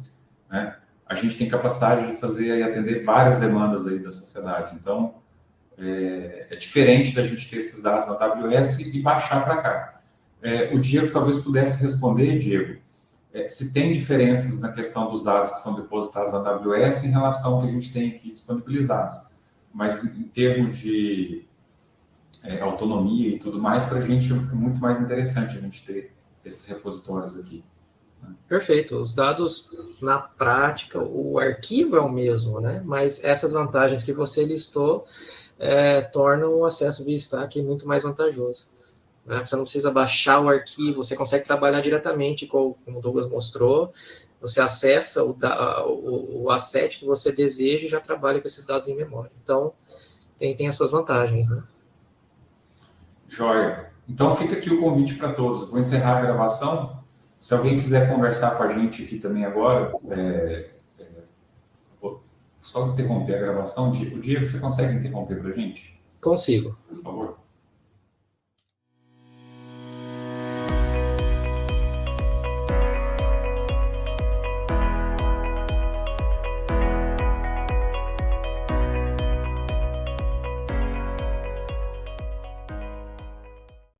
né, a gente tem capacidade de fazer e atender várias demandas aí da sociedade. Então, é diferente da gente ter esses dados na AWS e baixar para cá. O Diego talvez pudesse responder, Diego, se tem diferenças na questão dos dados que são depositados na AWS em relação ao que a gente tem aqui disponibilizados. Mas em termos de autonomia e tudo mais, para a gente é muito mais interessante a gente ter esses repositórios aqui. Perfeito. Os dados, na prática, o arquivo é o mesmo, né? Mas essas vantagens que você listou tornam o acesso via Stack muito mais vantajoso. Você não precisa baixar o arquivo, você consegue trabalhar diretamente, como o Douglas mostrou, você acessa o asset que você deseja e já trabalha com esses dados em memória. Então, tem as suas vantagens, né? Joia. Então, fica aqui o convite para todos. Eu vou encerrar a gravação. Se alguém quiser conversar com a gente aqui também agora, vou só interromper a gravação. O Diego, você consegue interromper para a gente? Consigo. Por favor.